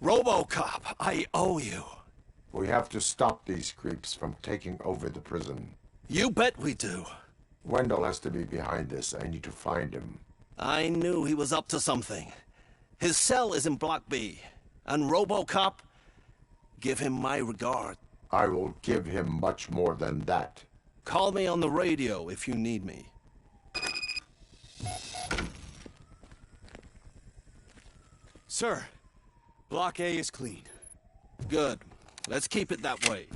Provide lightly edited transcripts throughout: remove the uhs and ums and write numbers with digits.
Robocop, I owe you. We have to stop these creeps from taking over the prison. You bet we do. Wendell has to be behind this. I need to find him. I knew he was up to something. His cell is in Block B. And Robocop, give him my regard. I will give him much more than that. Call me on the radio if you need me. Sir, Block A is clean. Good. Let's keep it that way.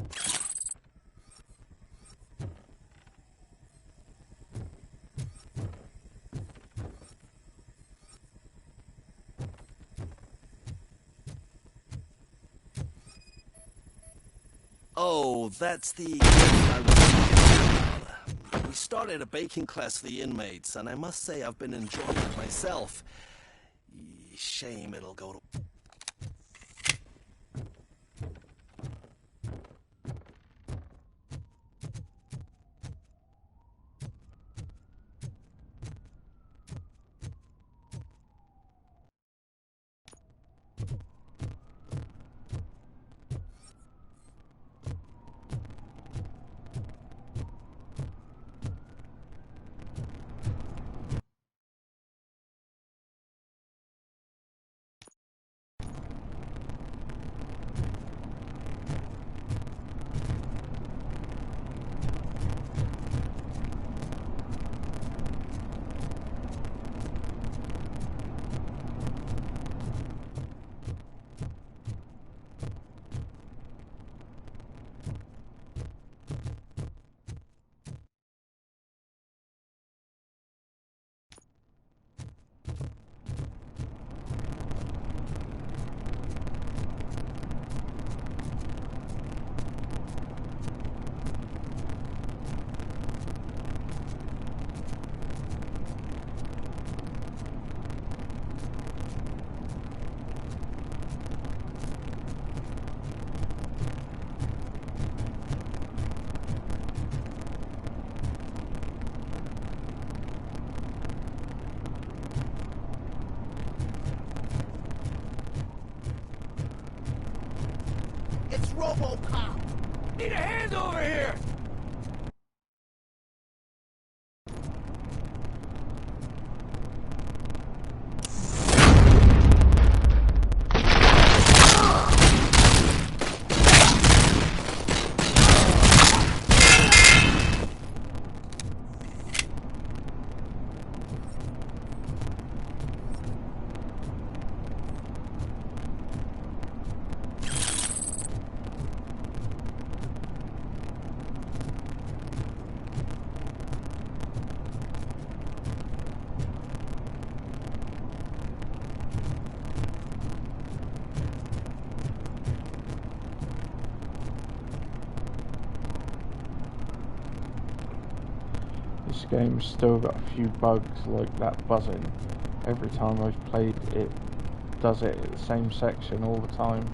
Oh, that's the gift I was talking about. We started a baking class for the inmates, and I must say I've been enjoying it myself. Shame it'll go to... It's Robocop! Need a hand over here! This game's still got a few bugs like that buzzing. Every time I've played it, does it at the same section all the time.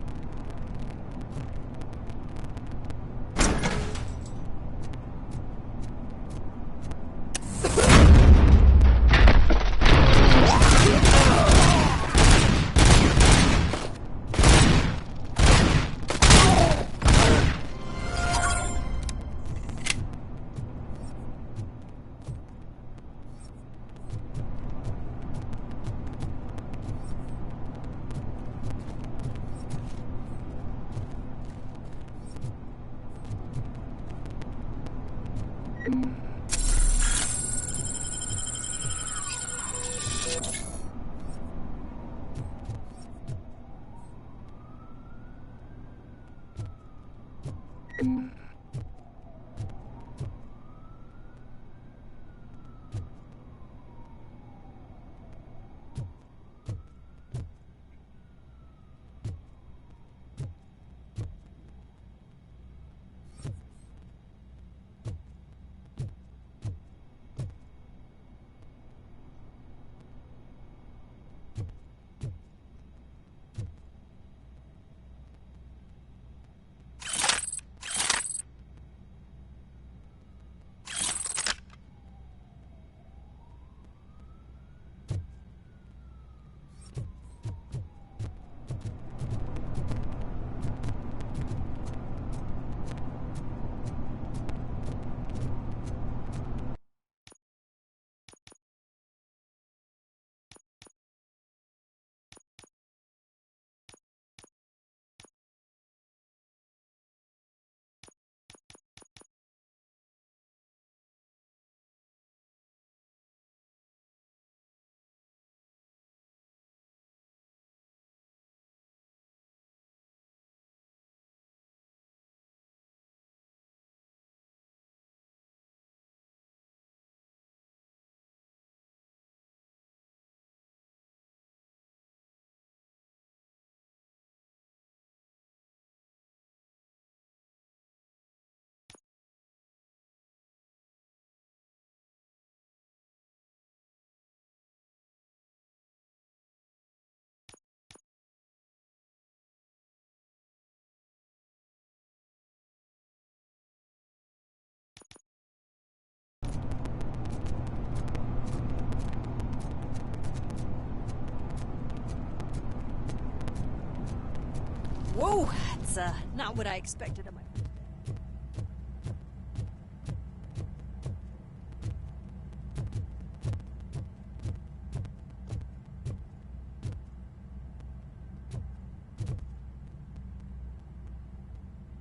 Whoa, that's not what I expected of my...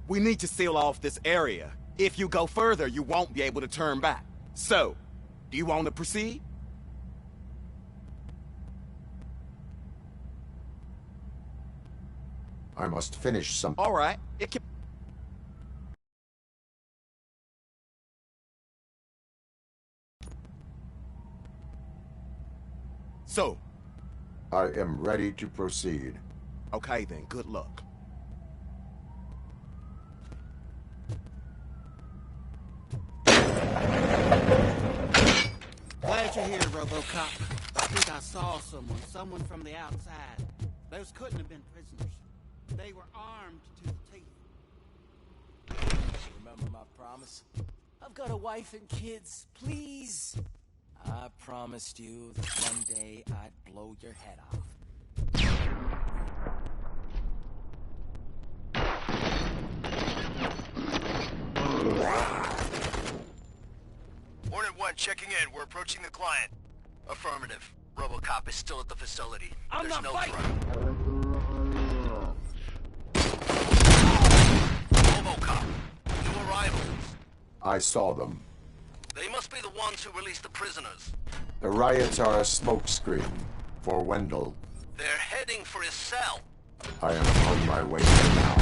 We need to seal off this area. If you go further, you won't be able to turn back. So, do you want to proceed? I must finish some. All right. It can... So, I am ready to proceed. okay then, good luck. Glad you're here, Robocop. I think I saw someone from the outside. Those couldn't have been prisoners. They were armed to the teeth. Remember my promise? I've got a wife and kids, please. I promised you that one day I'd blow your head off. Hornet 1 checking in. We're approaching the client. Affirmative. Robocop is still at the facility. I'm There's not no fighting. threat. Robocop. New arrivals. I saw them. They must be the ones who released the prisoners. The riots are a smokescreen for Wendell. They're heading for his cell. I am on my way there now.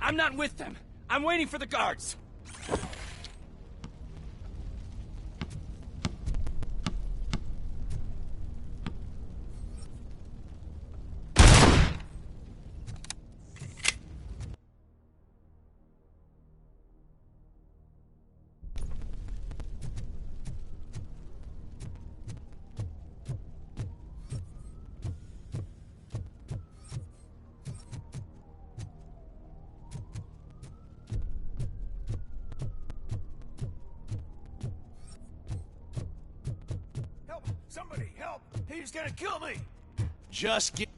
I'm not with them. I'm waiting for the guards. Help! Somebody help! He's gonna kill me! Just get...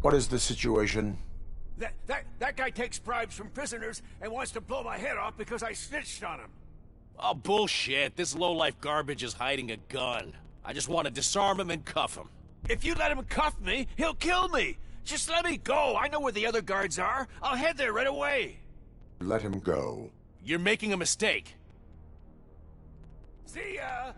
What is the situation? That guy takes bribes from prisoners and wants to blow my head off because I snitched on him. Oh, bullshit. This lowlife garbage is hiding a gun. I just want to disarm him and cuff him. If you let him cuff me, he'll kill me. Just let me go. I know where the other guards are. I'll head there right away. Let him go. You're making a mistake. See ya.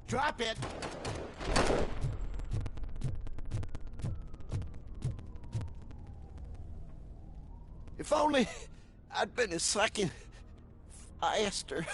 Drop it. If only I'd been a second faster.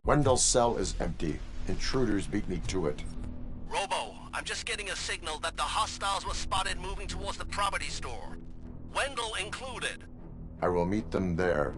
Wendell's cell is empty. Intruders beat me to it. Robo, I'm just getting a signal that the hostiles were spotted moving towards the property store. Wendell included. I will meet them there.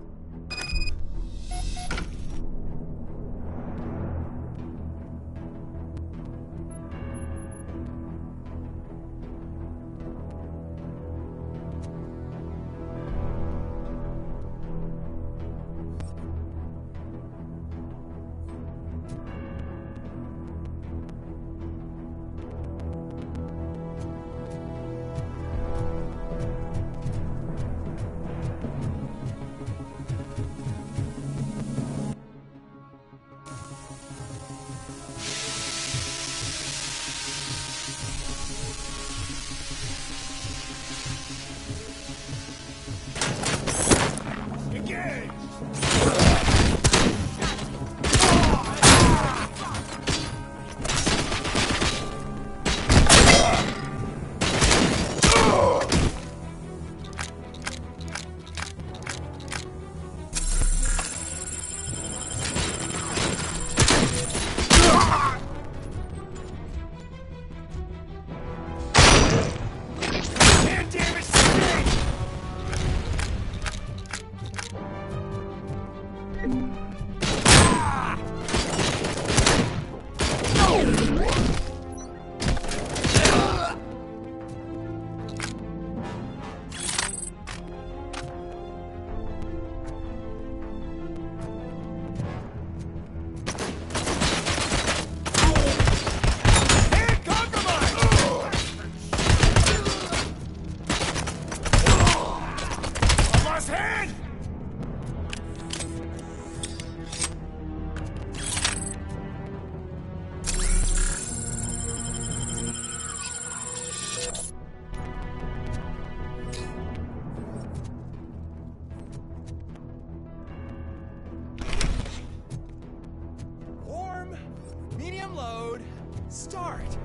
Start.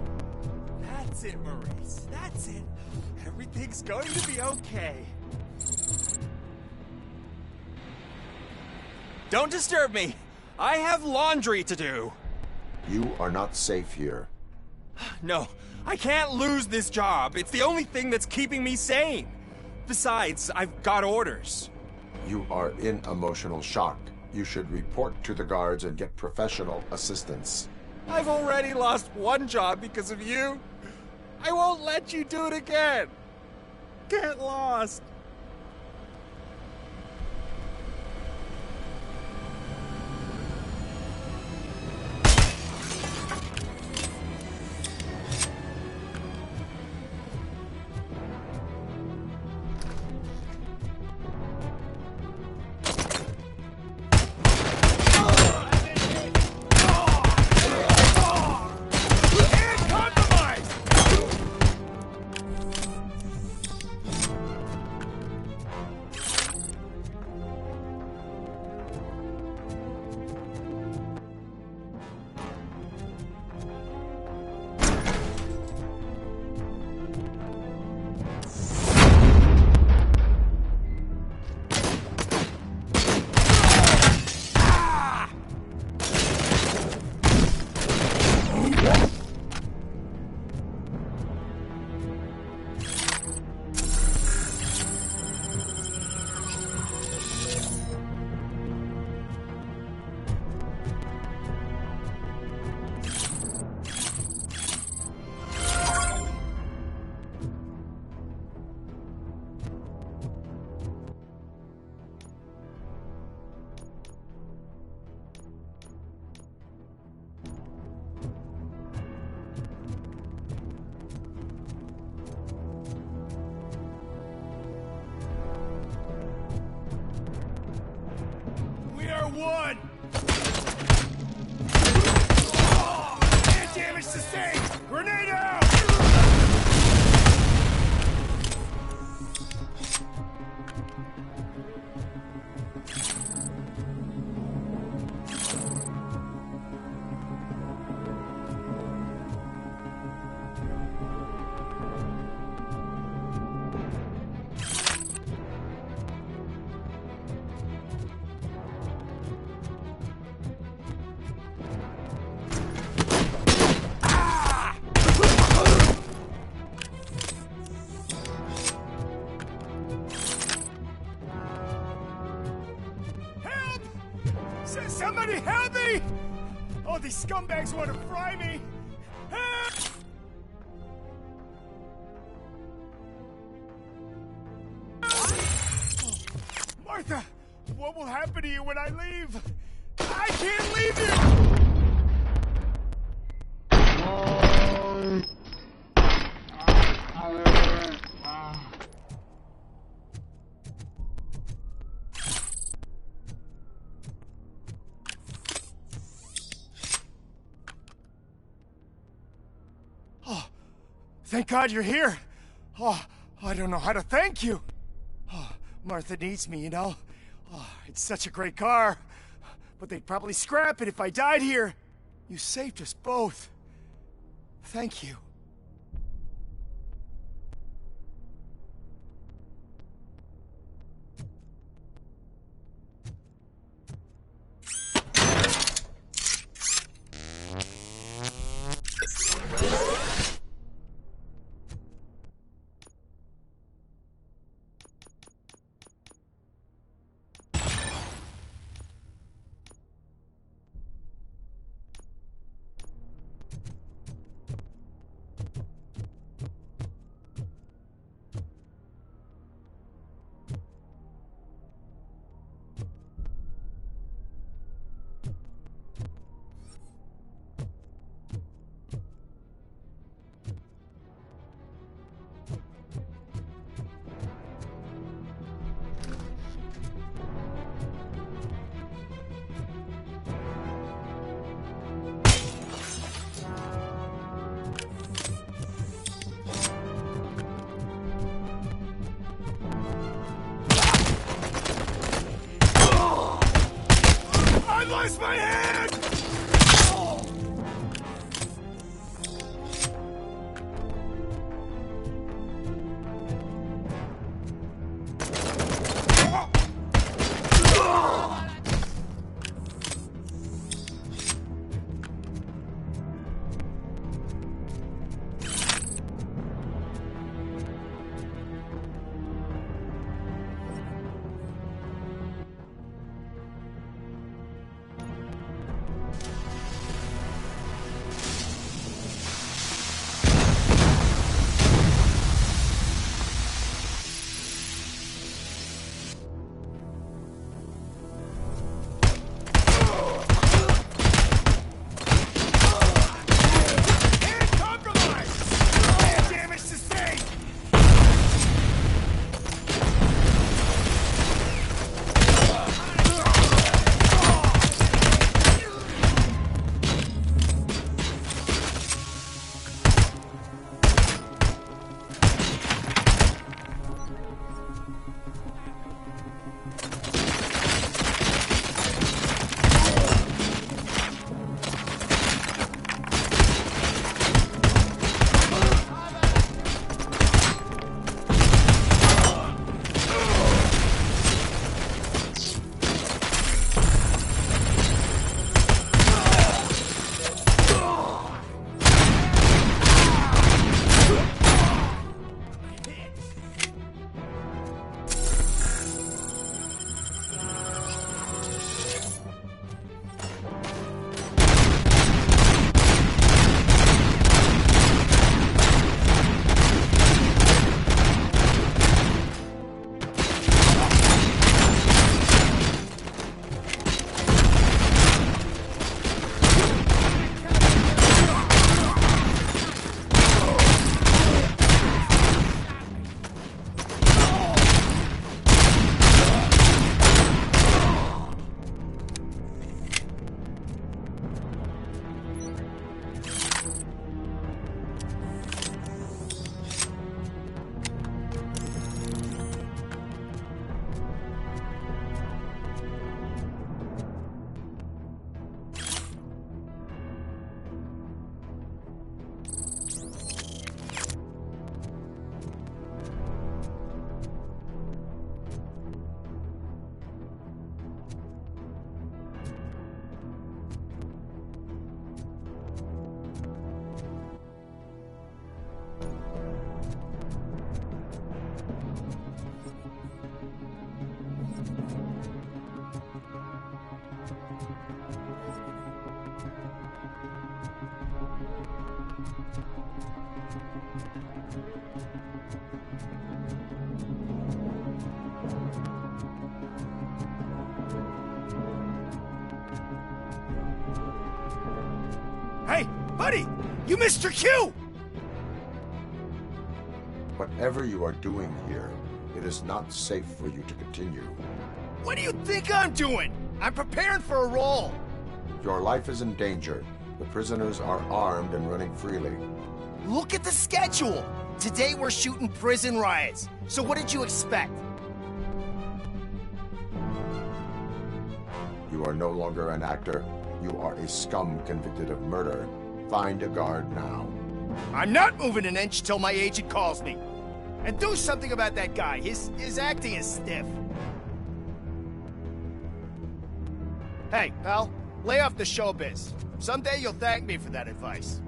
That's it, Maurice. That's it. Everything's going to be okay. Don't disturb me. I have laundry to do. You are not safe here. No, I can't lose this job. It's the only thing that's keeping me sane. Besides, I've got orders. You are in emotional shock. You should report to the guards and get professional assistance. I've already lost one job because of you. I won't let you do it again. Get lost. One! Damage sustained! Grenade out! These scumbags want to fry me! Help! Martha! What will happen to you when I leave? I can't leave you! Oh, thank God you're here. Oh, I don't know how to thank you. Oh, Martha needs me, you know. Oh, it's such a great car. But they'd probably scrap it if I died here. You saved us both. Thank you. Hey, buddy! You Mr. Q! Whatever you are doing here, it is not safe for you to continue. What do you think I'm doing? I'm preparing for a role. Your life is in danger. The prisoners are armed and running freely. Look at the schedule. Today we're shooting prison riots. So what did you expect? You are no longer an actor. You are a scum convicted of murder. Find a guard now. I'm not moving an inch till my agent calls me. And do something about that guy. His acting is stiff. Hey, pal, lay off the showbiz. Someday you'll thank me for that advice.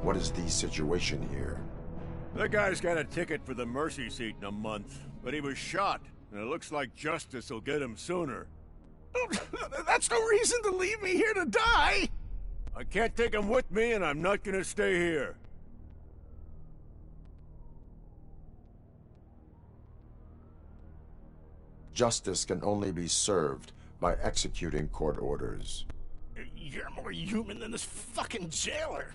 What is the situation here? That guy's got a ticket for the mercy seat in a month, but he was shot, and it looks like justice will get him sooner. That's no reason to leave me here to die! I can't take him with me, and I'm not gonna stay here. Justice can only be served by executing court orders. You're more human than this fucking jailer.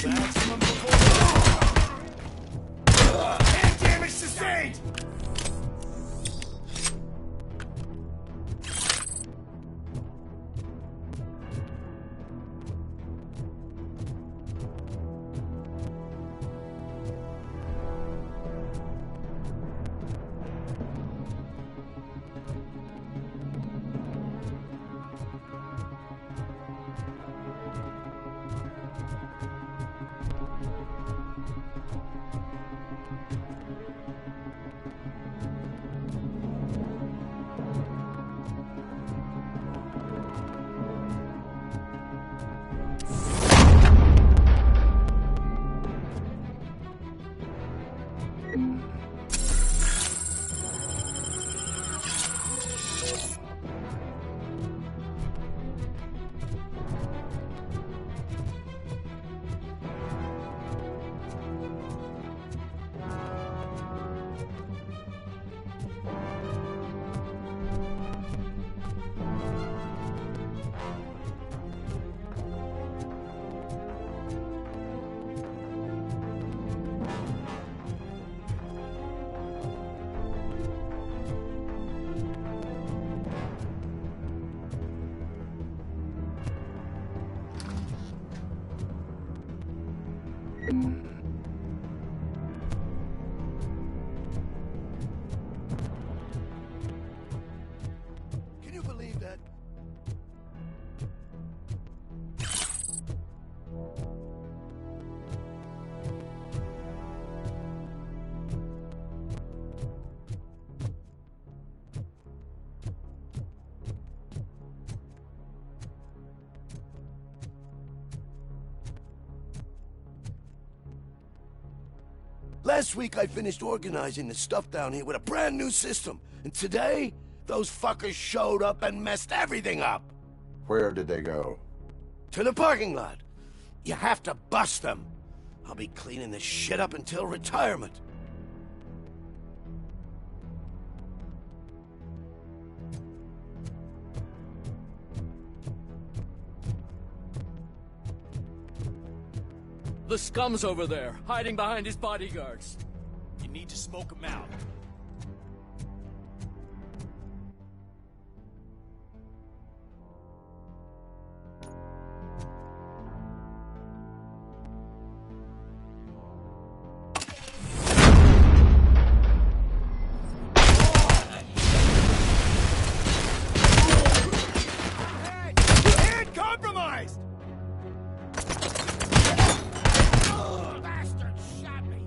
Maximum performance. And damage sustained. Can you believe that? Last week I finished organizing the stuff down here with a brand new system. And today, those fuckers showed up and messed everything up. Where did they go? To the parking lot. You have to bust them. I'll be cleaning this shit up until retirement. The scum's over there, hiding behind his bodyguards. You need to smoke him out. And compromised! Bastard shot me!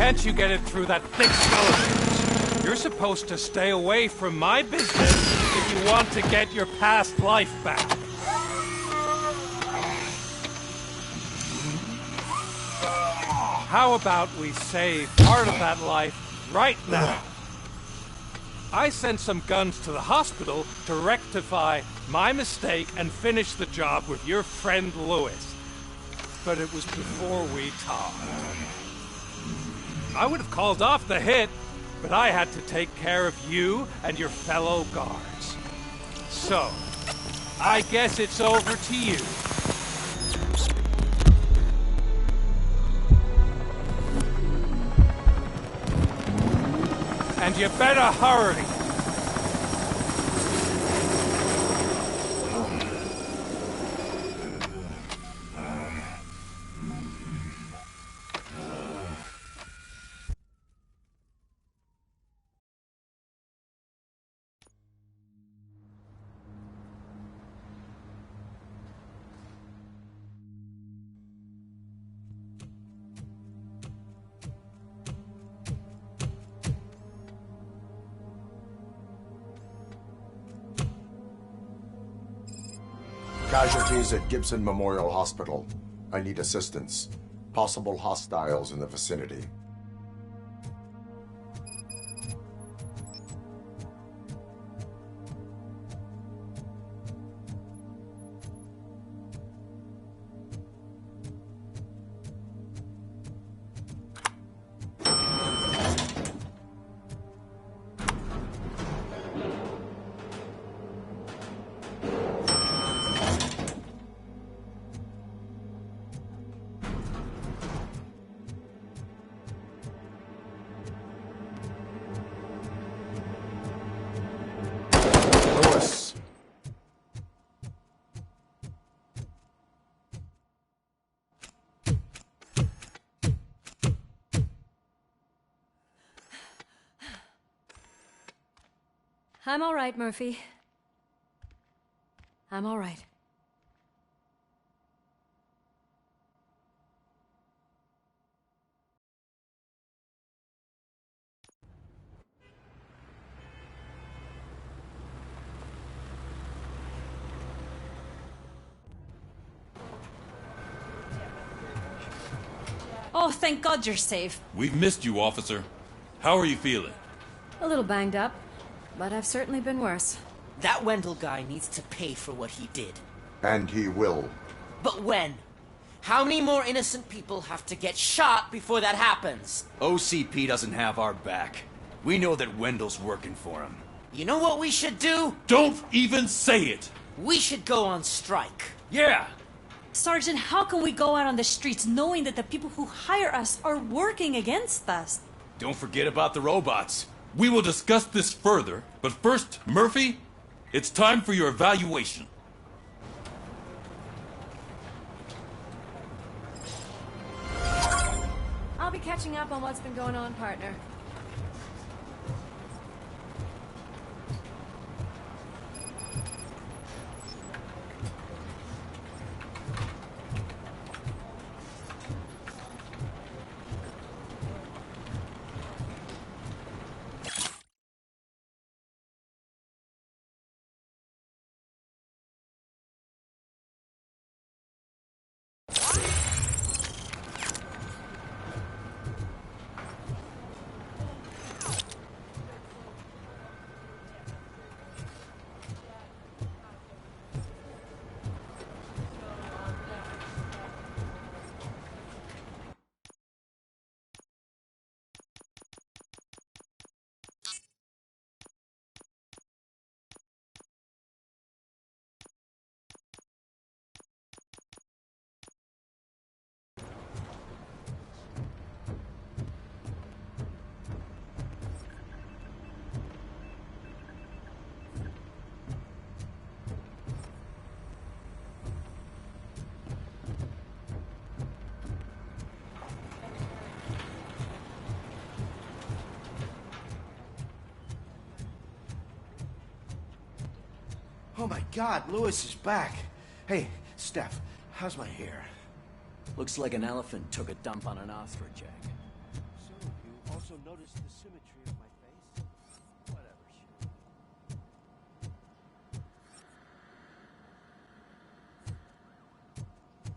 can't you get it through that thick skull of yours? You're supposed to stay away from my business if you want to get your past life back. How about we save part of that life right now? I sent some guns to the hospital to rectify my mistake and finish the job with your friend Lewis. But it was before we talked. I would have called off the hit, but I had to take care of you and your fellow guards. So, I guess it's over to you. And you better hurry. Casualties at Gibson Memorial Hospital. I need assistance. Possible hostiles in the vicinity. I'm all right, Murphy. I'm all right. Oh, thank God you're safe. We've missed you, officer. How are you feeling? A little banged up, but I've certainly been worse. That Wendell guy needs to pay for what he did. And he will. But when? How many more innocent people have to get shot before that happens? OCP doesn't have our back. We know that Wendell's working for him. You know what we should do? Don't even say it! We should go on strike. Yeah! Sergeant, how can we go out on the streets knowing that the people who hire us are working against us? Don't forget about the robots. We will discuss this further, but first, Murphy, it's time for your evaluation. I'll be catching up on what's been going on, partner. Oh my God, Lewis is back. Hey, Steph, how's my hair? Looks like an elephant took a dump on an ostrich egg. So, also notice the symmetry of my face? Whatever,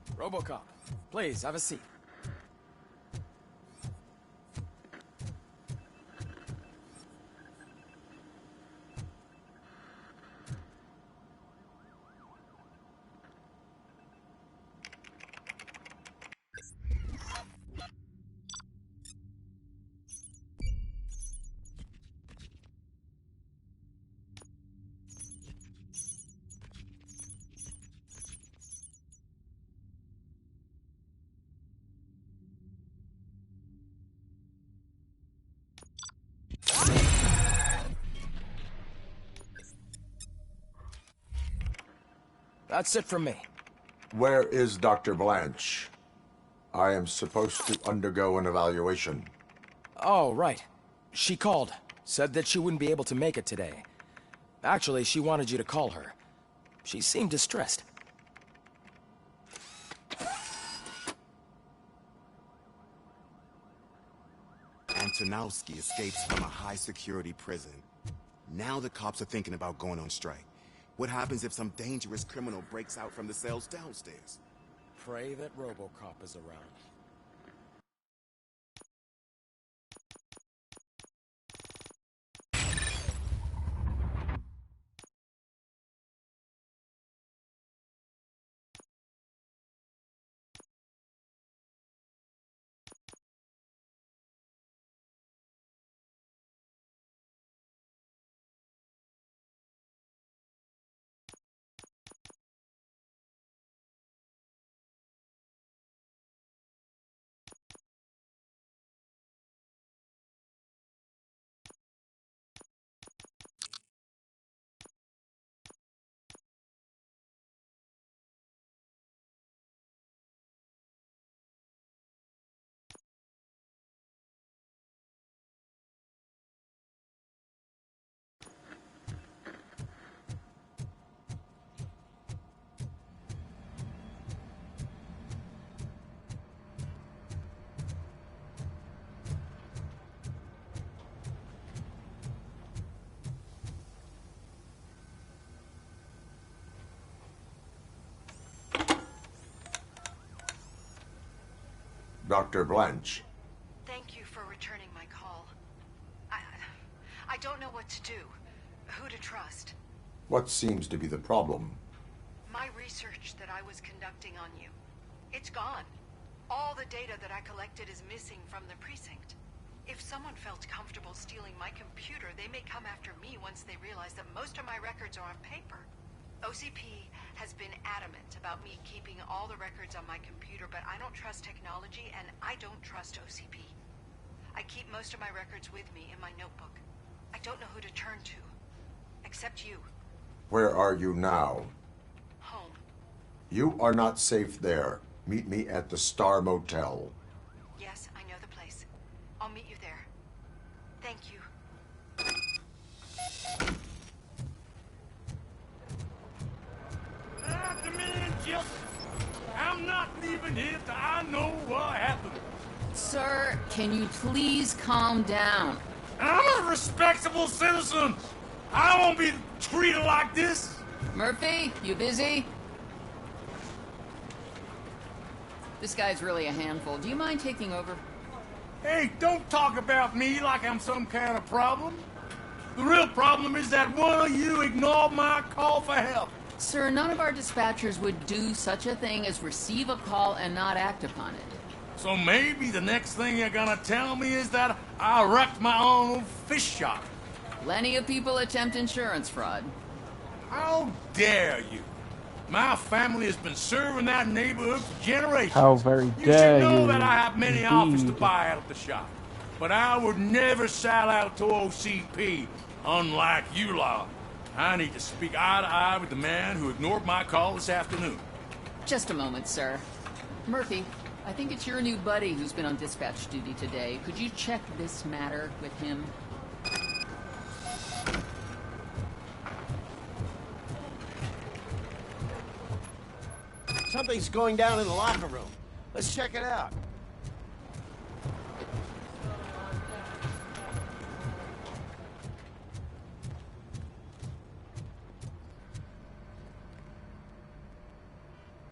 shit. Robocop, please, have a seat. That's it from me. Where is Dr. Blanche? I am supposed to undergo an evaluation. Oh, right. She called. Said that she wouldn't be able to make it today. Actually, she wanted you to call her. She seemed distressed. Antonowski escapes from a high-security prison. Now the cops are thinking about going on strike. What happens if some dangerous criminal breaks out from the cells downstairs? Pray that Robocop is around. Dr. Blanche. Thank you for returning my call. I don't know what to do. Who to trust. What seems to be the problem? My research that I was conducting on you. It's gone. All the data that I collected is missing from the precinct. If someone felt comfortable stealing my computer, they may come after me once they realize that most of my records are on paper. OCP has been adamant about me keeping all the records on my computer, but I don't trust technology and I don't trust OCP. I keep most of my records with me in my notebook. I don't know who to turn to, except you. Where are you now? Home. You are not safe there. Meet me at the Star Motel. Yes, I know the place. I'll meet you there. Thank you. I'm not leaving here till I know what happened. Sir, can you please calm down? I'm a respectable citizen. I won't be treated like this. Murphy, you busy? This guy's really a handful. Do you mind taking over? Hey, don't talk about me like I'm some kind of problem. The real problem is that one of you ignored my call for help. Sir, none of our dispatchers would do such a thing as receive a call and not act upon it. So maybe the next thing you're gonna tell me is that I wrecked my own fish shop. Plenty of people attempt insurance fraud. How dare you? My family has been serving that neighborhood for generations. How very You dare should know you, that I have many offers to indeed. buy out of the shop. But I would never sell out to OCP, unlike you lot. I need to speak eye to eye with the man who ignored my call this afternoon. Just a moment, sir. Murphy, I think it's your new buddy who's been on dispatch duty today. Could you check this matter with him? Something's going down in the locker room. Let's check it out.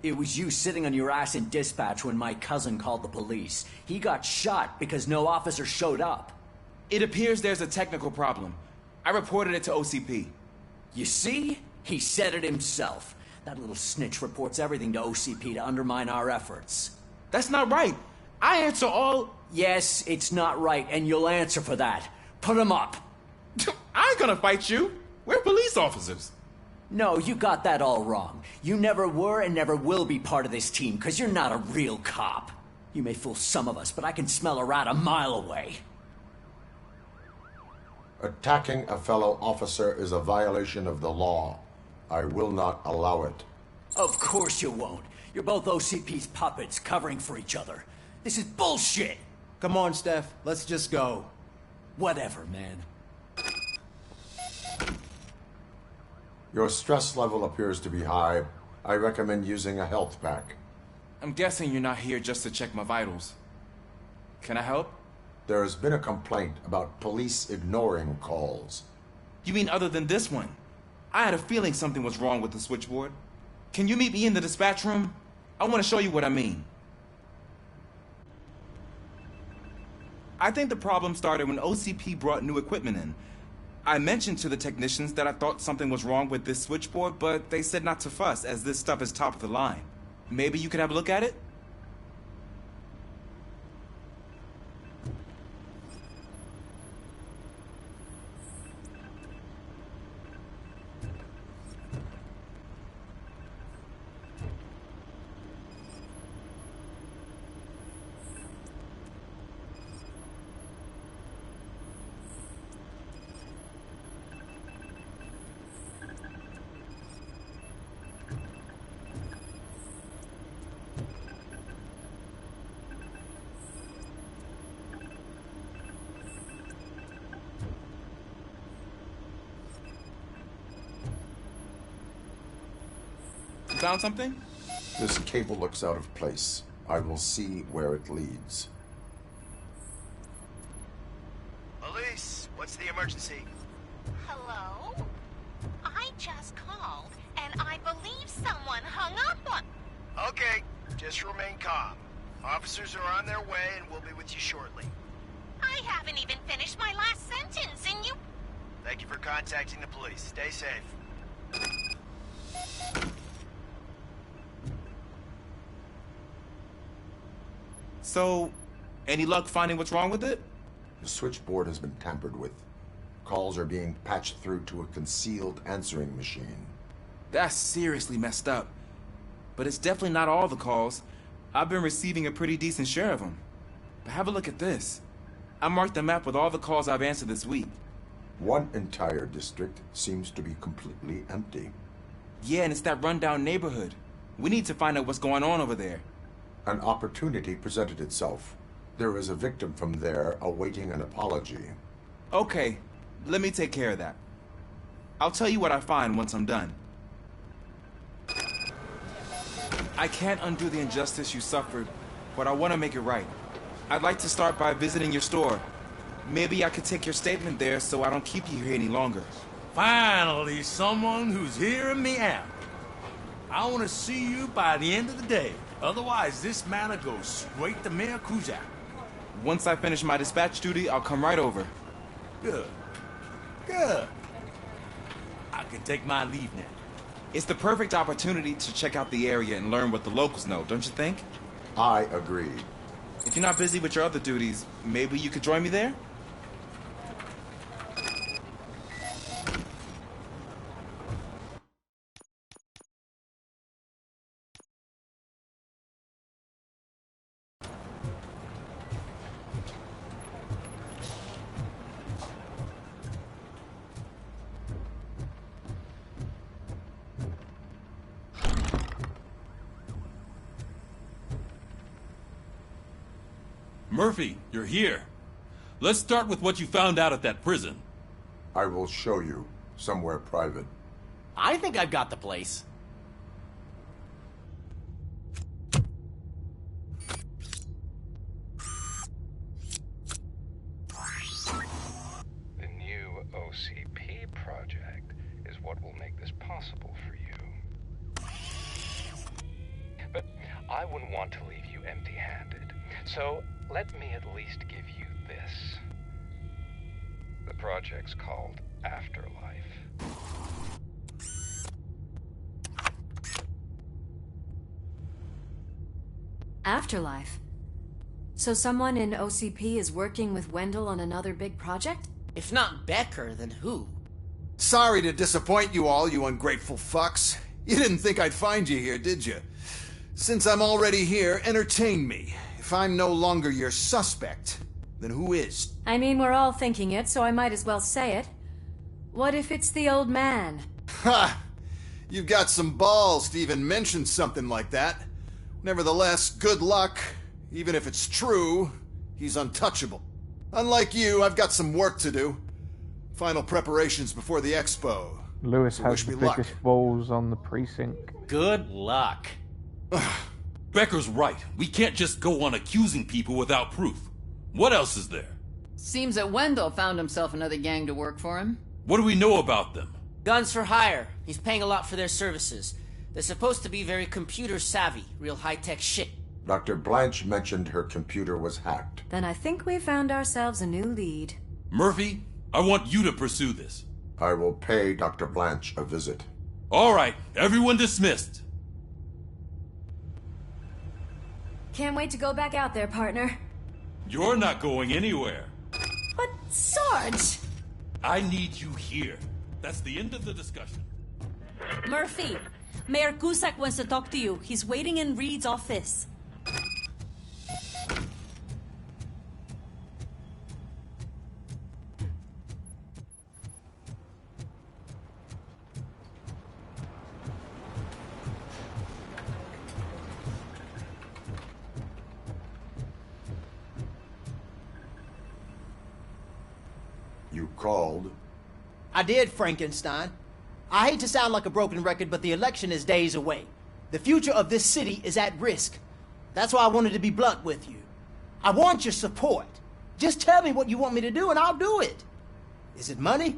It was you sitting on your ass in dispatch when my cousin called the police. He got shot because no officer showed up. It appears there's a technical problem. I reported it to OCP. You see? He said it himself. That little snitch reports everything to OCP to undermine our efforts. That's not right. I answer all... Yes, it's not right, and you'll answer for that. Put him up. I ain't gonna fight you. We're police officers. No, you got that all wrong. You never were and never will be part of this team, because you're not a real cop. You may fool some of us, but I can smell a rat a mile away. Attacking a fellow officer is a violation of the law. I will not allow it. Of course you won't. You're both OCP's puppets, covering for each other. This is bullshit! Come on, Steph. Let's just go. Whatever, man. Your stress level appears to be high. I recommend using a health pack. I'm guessing you're not here just to check my vitals. Can I help? There has been a complaint about police ignoring calls. You mean other than this one? I had a feeling something was wrong with the switchboard. Can you meet me in the dispatch room? I want to show you what I mean. I think the problem started when OCP brought new equipment in. I mentioned to the technicians that I thought something was wrong with this switchboard, but they said not to fuss, as this stuff is top of the line. Maybe you could have a look at it? You found something? This cable looks out of place. I will see where it leads. Elise, what's the emergency? Hello? I just called, and I believe someone hung up on... Okay, just remain calm. Officers are on their way, and we'll be with you shortly. I haven't even finished my last sentence, and you... Thank you for contacting the police. Stay safe. So, any luck finding what's wrong with it? The switchboard has been tampered with. Calls are being patched through to a concealed answering machine. That's seriously messed up. But it's definitely not all the calls. I've been receiving a pretty decent share of them. But have a look at this. I marked a map with all the calls I've answered this week. One entire district seems to be completely empty. Yeah, and it's that rundown neighborhood. We need to find out what's going on over there. An opportunity presented itself. There is a victim from there awaiting an apology. Okay, let me take care of that. I'll tell you what I find once I'm done. I can't undo the injustice you suffered, but I want to make it right. I'd like to start by visiting your store. Maybe I could take your statement there so I don't keep you here any longer. Finally, someone who's hearing me out. I want to see you by the end of the day. Otherwise, this matter goes straight to Mayor Kuzak. Once I finish my dispatch duty, I'll come right over. Good. Good. I can take my leave now. It's the perfect opportunity to check out the area and learn what the locals know, don't you think? I agree. If you're not busy with your other duties, maybe you could join me there? Murphy, you're here. Let's start with what you found out at that prison. I will show you, somewhere private. I think I've got the place. The new OCP project is what will make this possible for you. I wouldn't want to leave you empty-handed. So, let me at least give you this. The project's called Afterlife. Afterlife? So someone in OCP is working with Wendell on another big project? If not Becker, then who? Sorry to disappoint you all, you ungrateful fucks. You didn't think I'd find you here, did you? Since I'm already here, entertain me. If I'm no longer your suspect, then who is? I mean, we're all thinking it, so I might as well say it. What if it's the old man? Ha! You've got some balls to even mention something like that. Nevertheless, good luck. Even if it's true, he's untouchable. Unlike you, I've got some work to do. Final preparations before the expo. Lewis So has wish the me luck. biggest balls on the precinct. Good luck. Becker's right. We can't just go on accusing people without proof. What else is there? Seems that Wendell found himself another gang to work for him. What do we know about them? Guns for hire. He's paying a lot for their services. They're supposed to be very computer savvy, real high-tech shit. Dr. Blanche mentioned her computer was hacked. Then I think we found ourselves a new lead. Murphy, I want you to pursue this. I will pay Dr. Blanche a visit. All right, everyone dismissed. Can't wait to go back out there, partner. You're not going anywhere. But, Sarge! I need you here. That's the end of the discussion. Murphy, Mayor Cusack wants to talk to you. He's waiting in Reed's office. You called? I did, Frankenstein. I hate to sound like a broken record, but the election is days away. The future of this city is at risk. That's why I wanted to be blunt with you. I want your support. Just tell me what you want me to do and I'll do it. Is it money?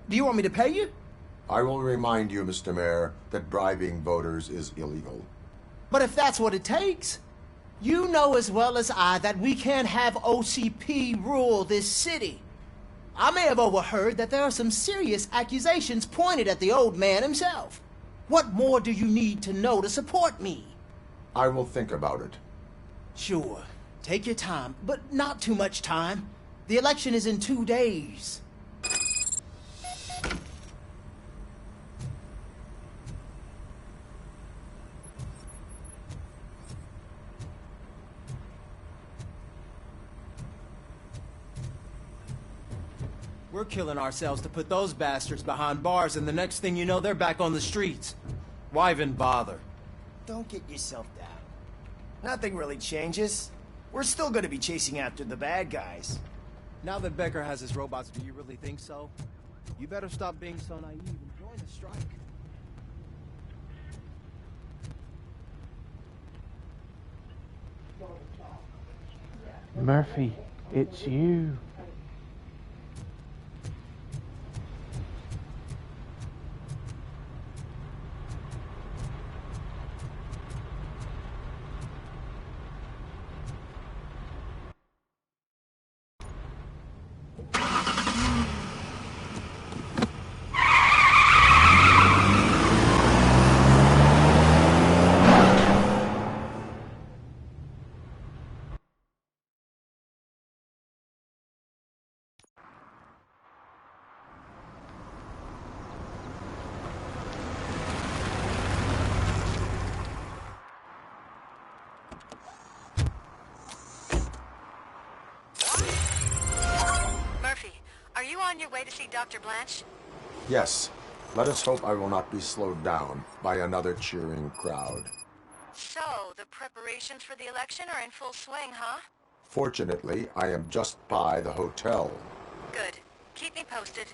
Do you want me to pay you? I will remind you, Mr. Mayor, that bribing voters is illegal. But if that's what it takes, you know as well as I that we can't have OCP rule this city. I may have overheard that there are some serious accusations pointed at the old man himself. What more do you need to know to support me? I will think about it. Sure. Take your time, but not too much time. The election is in 2 days. We're killing ourselves to put those bastards behind bars, and the next thing you know, they're back on the streets. Why even bother? Don't get yourself down. Nothing really changes. We're still gonna be chasing after the bad guys. Now that Becker has his robots, do you really think so? You better stop being so naive and join the strike. Murphy, it's you. Are you on your way to see Dr. Blanche? Yes. Let us hope I will not be slowed down by another cheering crowd. So, the preparations for the election are in full swing, huh? Fortunately, I am just by the hotel. Good. Keep me posted.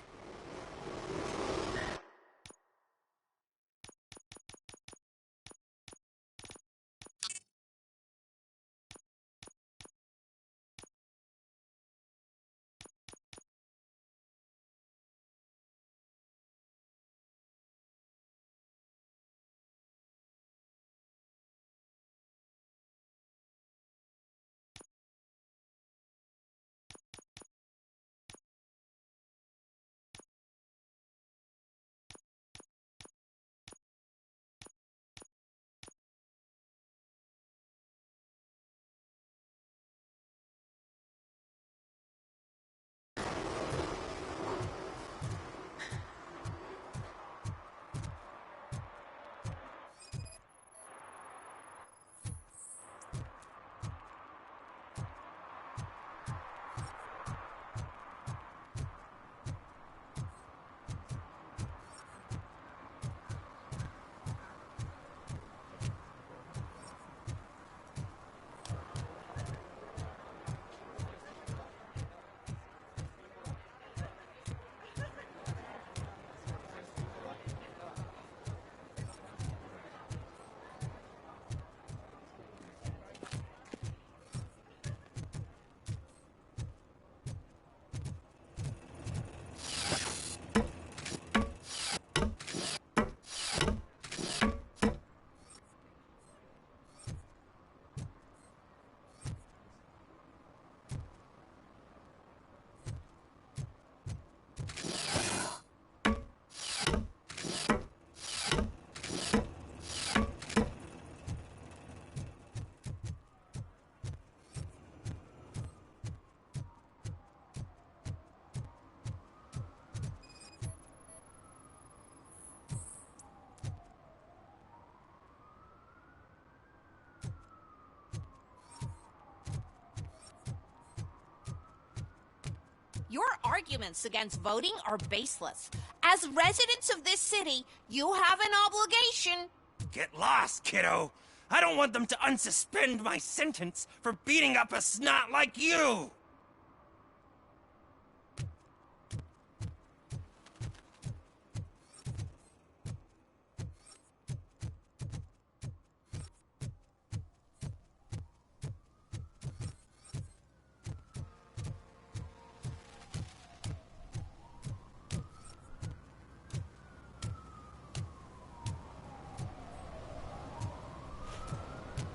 arguments against voting are baseless. As residents of this city, you have an obligation. Get lost, kiddo. I don't want them to unsuspend my sentence for beating up a snot like you.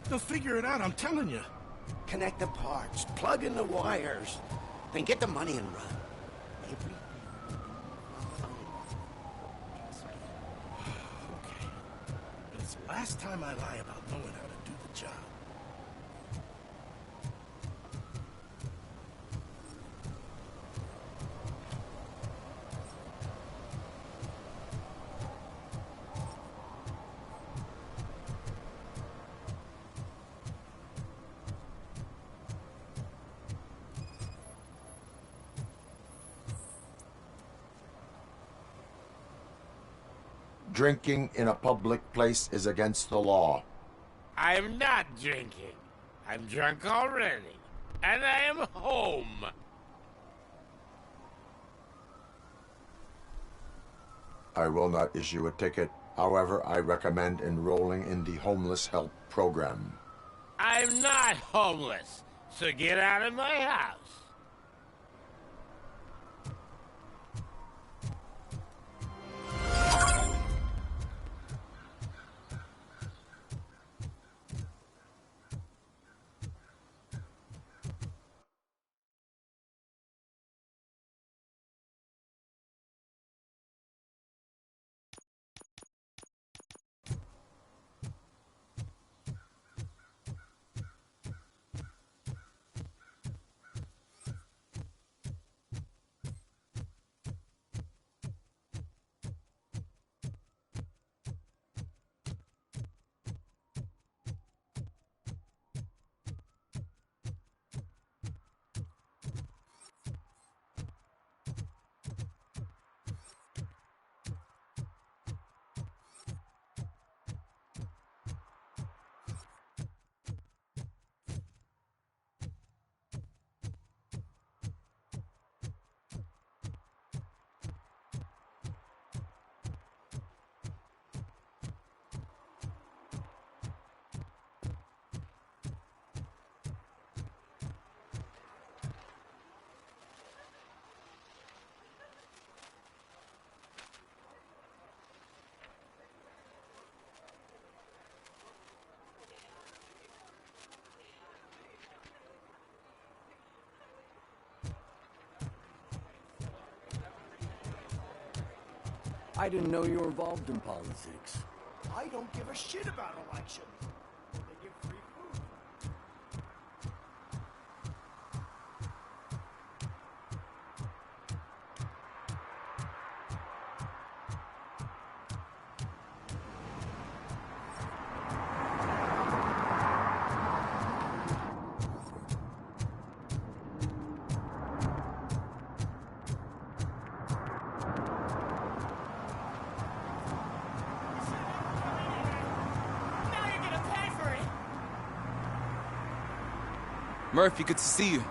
They'll figure it out, I'm telling you. Connect the parts, plug in the wires, then get the money and run. Okay. But it's the last time I lie about knowing how to do the job. Drinking in a public place is against the law. I'm not drinking. I'm drunk already. And I am home. I will not issue a ticket. However, I recommend enrolling in the homeless help program. I'm not homeless, so get out of my house. I didn't know you were involved in politics. I don't give a shit about elections. They give free food. Murphy, good to see you.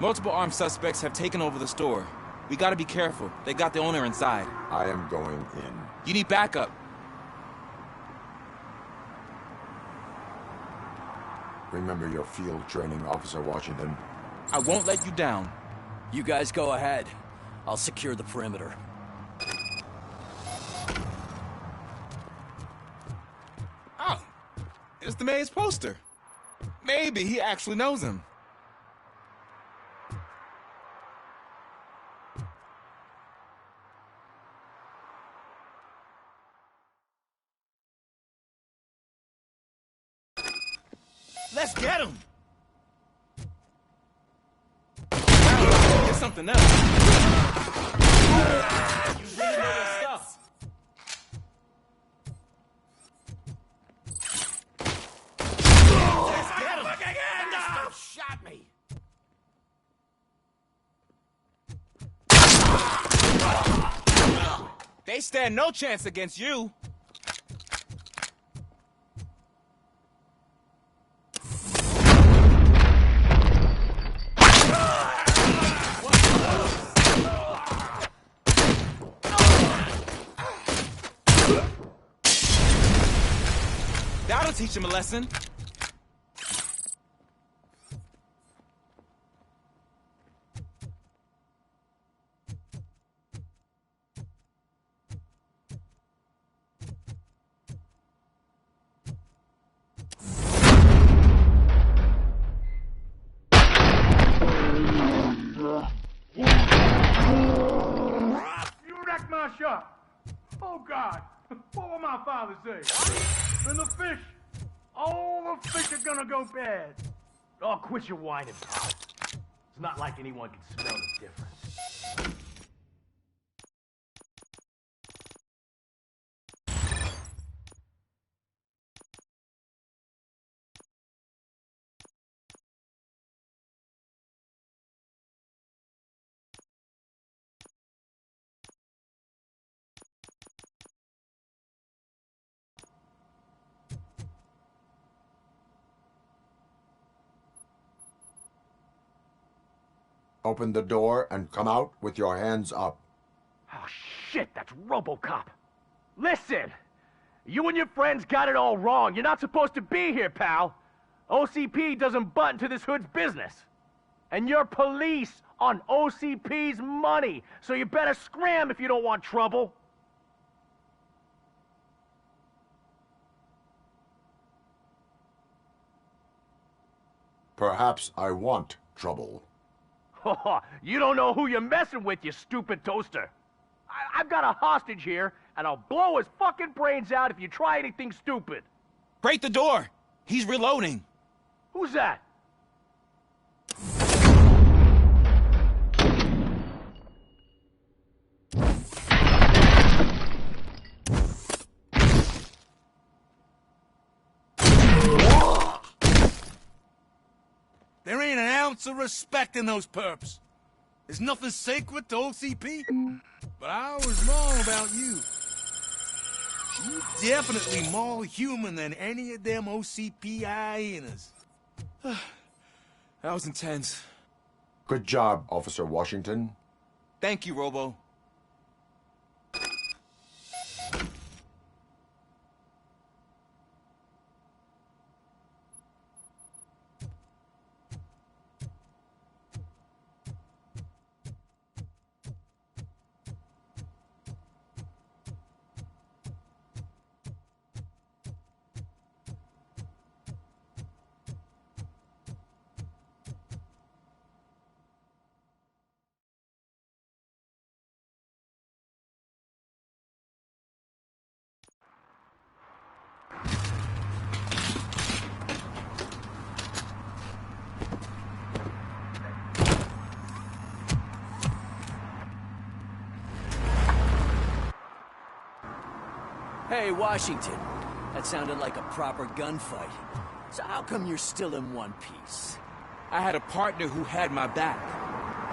Multiple armed suspects have taken over the store. We gotta be careful. They got the owner inside. I am going in. You need backup. Remember your field training, Officer Washington. I won't let you down. You guys go ahead. I'll secure the perimeter. Oh, it's the mayor's poster. Maybe he actually knows him. Let's get him! Get something else. You really know your stuff. Let's get him! Shot me! They stand no chance against you. That'll teach him a lesson. You wrecked my shop. Oh, God. What will my father say? And the fish. All the fish are gonna go bad. Oh, quit your whining, Pop. It's not like anyone can smell the difference. Open the door and come out with your hands up. Oh, shit, that's Robocop. Listen, you and your friends got it all wrong. You're not supposed to be here, pal. OCP doesn't butt into this hood's business. And you're police on OCP's money, so you better scram if you don't want trouble. Perhaps I want trouble. You don't know who you're messing with, you stupid toaster. I've got a hostage here, and I'll blow his fucking brains out if you try anything stupid. Break the door. He's reloading. Who's that? There ain't an ounce of respect in those perps. There's nothing sacred to OCP. But I was wrong about you. You definitely more human than any of them OCP hyenas. That was intense. Good job, Officer Washington. Thank you, Robo. Hey, Washington. That sounded like a proper gunfight. So how come you're still in one piece? I had a partner who had my back.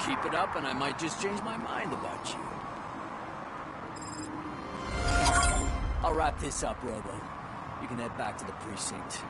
Keep it up and I might just change my mind about you. I'll wrap this up, Robo. You can head back to the precinct.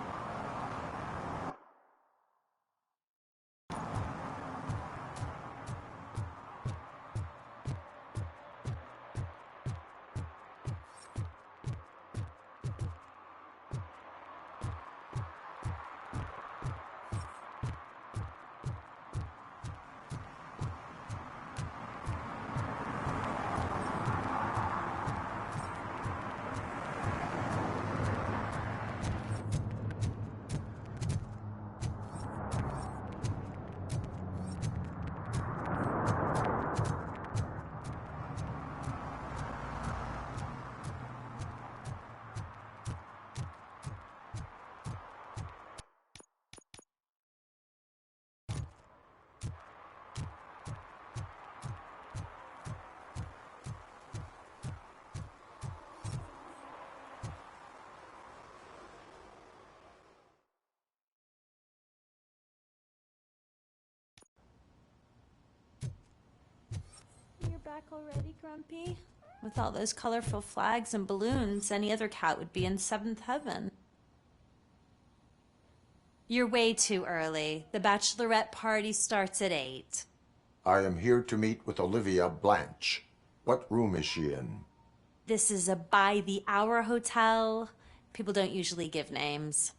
You're back already, Grumpy? With all those colorful flags and balloons, any other cat would be in seventh heaven. You're way too early. The bachelorette party starts at 8. I am here to meet with Olivia Blanche. What room is she in? This is a by-the-hour hotel. People don't usually give names.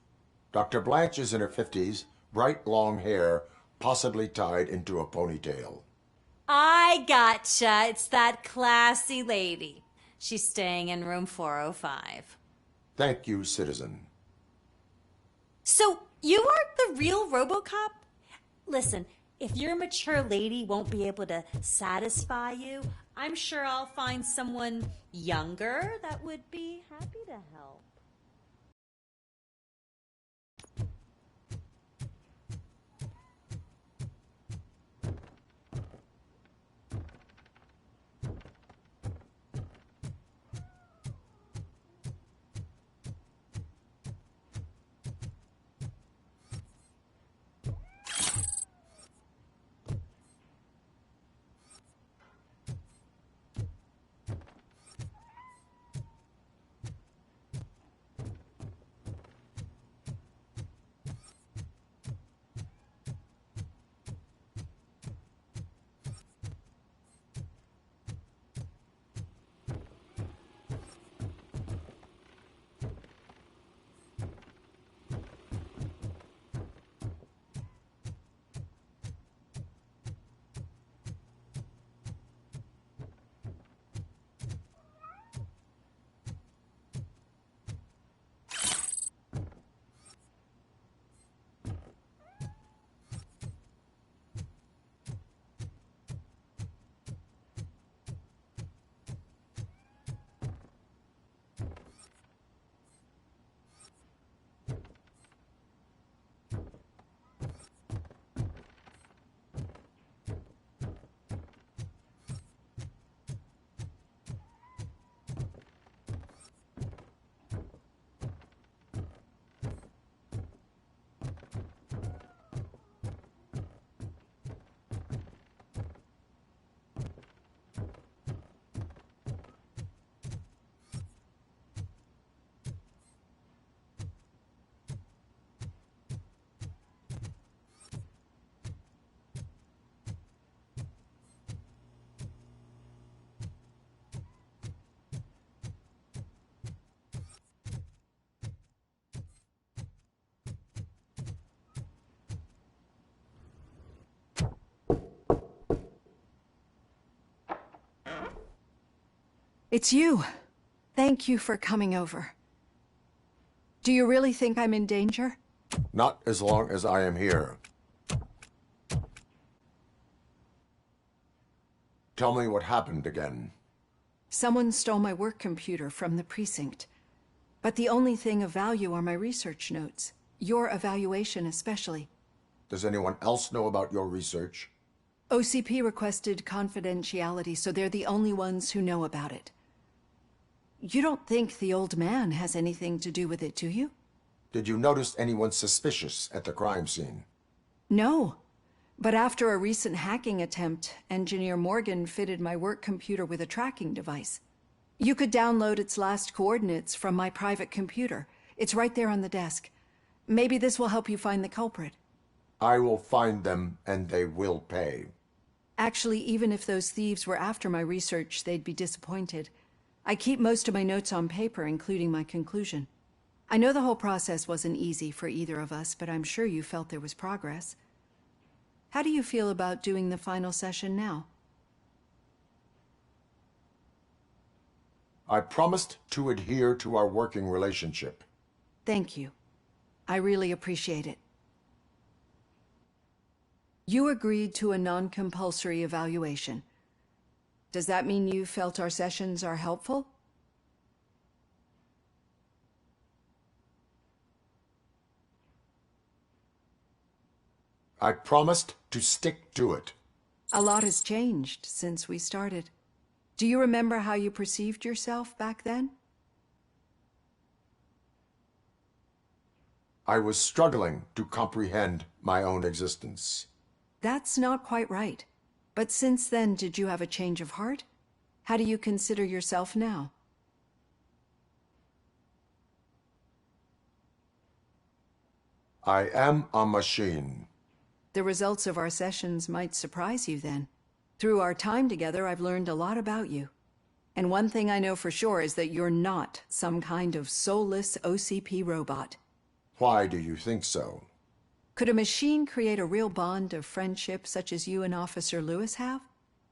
Dr. Blanche is in her 50s, bright long hair, possibly tied into a ponytail. I gotcha. It's that classy lady. She's staying in room 405. Thank you, citizen. So, you aren't the real Robocop? Listen, if your mature lady won't be able to satisfy you, I'm sure I'll find someone younger that would be happy to help. It's you. Thank you for coming over. Do you really think I'm in danger? Not as long as I am here. Tell me what happened again. Someone stole my work computer from the precinct. But the only thing of value are my research notes. Your evaluation especially. Does anyone else know about your research? OCP requested confidentiality, so they're the only ones who know about it. You don't think the old man has anything to do with it, do you? Did you notice anyone suspicious at the crime scene? No. But after a recent hacking attempt, Engineer Morgan fitted my work computer with a tracking device. You could download its last coordinates from my private computer. It's right there on the desk. Maybe this will help you find the culprit. I will find them, and they will pay. Actually, even if those thieves were after my research, they'd be disappointed. I keep most of my notes on paper, including my conclusion. I know the whole process wasn't easy for either of us, but I'm sure you felt there was progress. How do you feel about doing the final session now? I promised to adhere to our working relationship. Thank you. I really appreciate it. You agreed to a non-compulsory evaluation. Does that mean you felt our sessions are helpful? I promised to stick to it. A lot has changed since we started. Do you remember how you perceived yourself back then? I was struggling to comprehend my own existence. That's not quite right. But since then, did you have a change of heart? How do you consider yourself now? I am a machine. The results of our sessions might surprise you then. Through our time together, I've learned a lot about you. And one thing I know for sure is that you're not some kind of soulless OCP robot. Why do you think so? Could a machine create a real bond of friendship such as you and Officer Lewis have?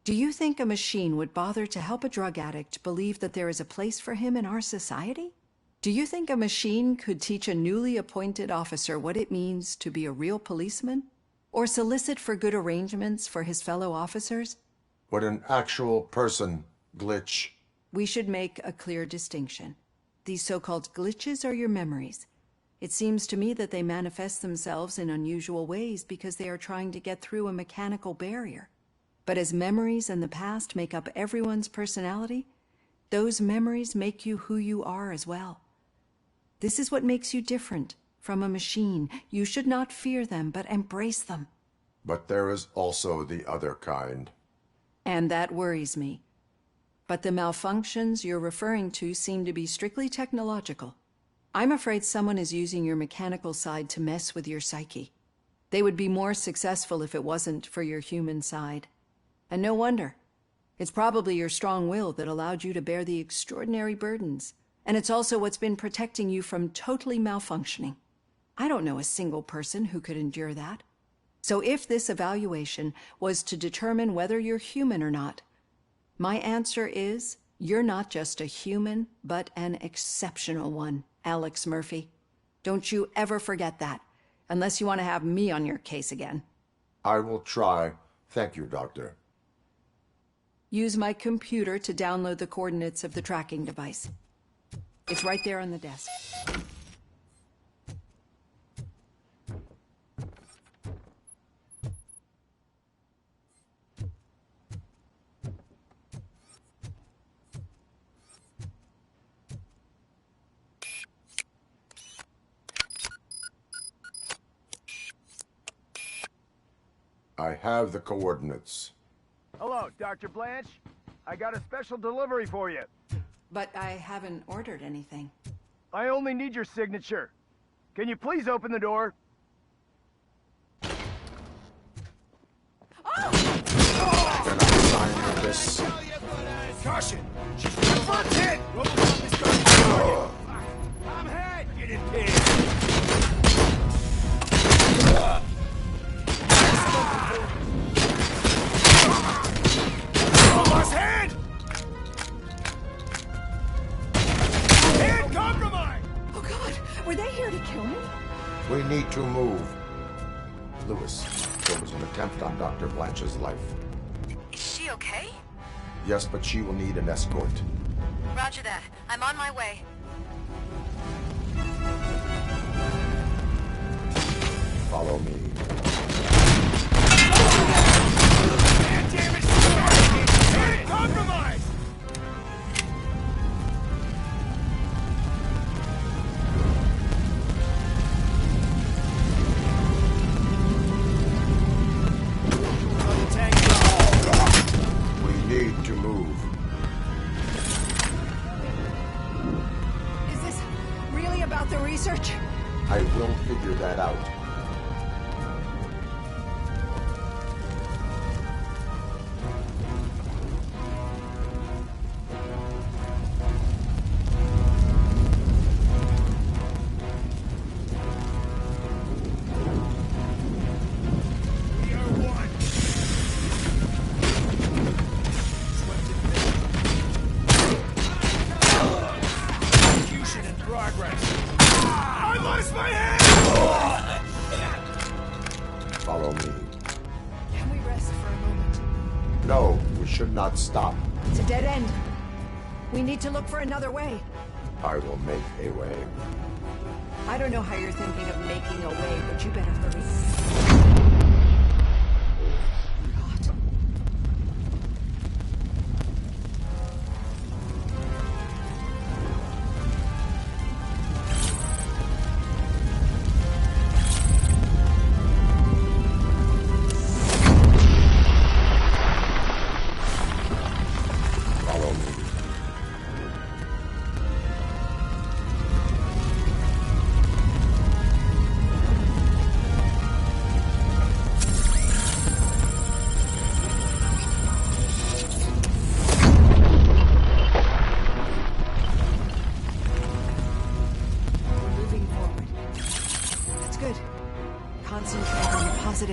Do you think a machine would bother to help a drug addict believe that there is a place for him in our society? Do you think a machine could teach a newly appointed officer what it means to be a real policeman? Or solicit for good arrangements for his fellow officers? Would an actual person glitch? We should make a clear distinction. These so-called glitches are your memories. It seems to me that they manifest themselves in unusual ways because they are trying to get through a mechanical barrier. But as memories in the past make up everyone's personality, those memories make you who you are as well. This is what makes you different from a machine. You should not fear them, but embrace them. But there is also the other kind. And that worries me. But the malfunctions you're referring to seem to be strictly technological. I'm afraid someone is using your mechanical side to mess with your psyche. They would be more successful if it wasn't for your human side. And no wonder. It's probably your strong will that allowed you to bear the extraordinary burdens. And it's also what's been protecting you from totally malfunctioning. I don't know a single person who could endure that. So if this evaluation was to determine whether you're human or not, my answer is you're not just a human, but an exceptional one, Alex Murphy. Don't you ever forget that, unless you want to have me on your case again. I will try. Thank you, Doctor. Use my computer to download the coordinates of the tracking device. It's right there on the desk. I have the coordinates. Hello, Dr. Blanche. I got a special delivery for you. But I haven't ordered anything. I only need your signature. Can you please open the door? Can I sign you this? Caution! She's got front hit! Robocop is going to kill you! I'm head! Get it, pig! Robot's head! Head compromised! Oh God, were they here to kill me? We need to move. Lewis, there was an attempt on Dr. Blanche's life. Is she okay? Yes, but she will need an escort. Roger that. I'm on my way. Follow me. Damn it! Head compromised! We need to move. Is this really about the research? I will figure that out. Execution in progress. I lost my head! Follow me. Can we rest for a moment? No, we should not stop. It's a dead end. We need to look for another way. I will make a way. I don't know how you're thinking of making a way, but you better hurry. Follow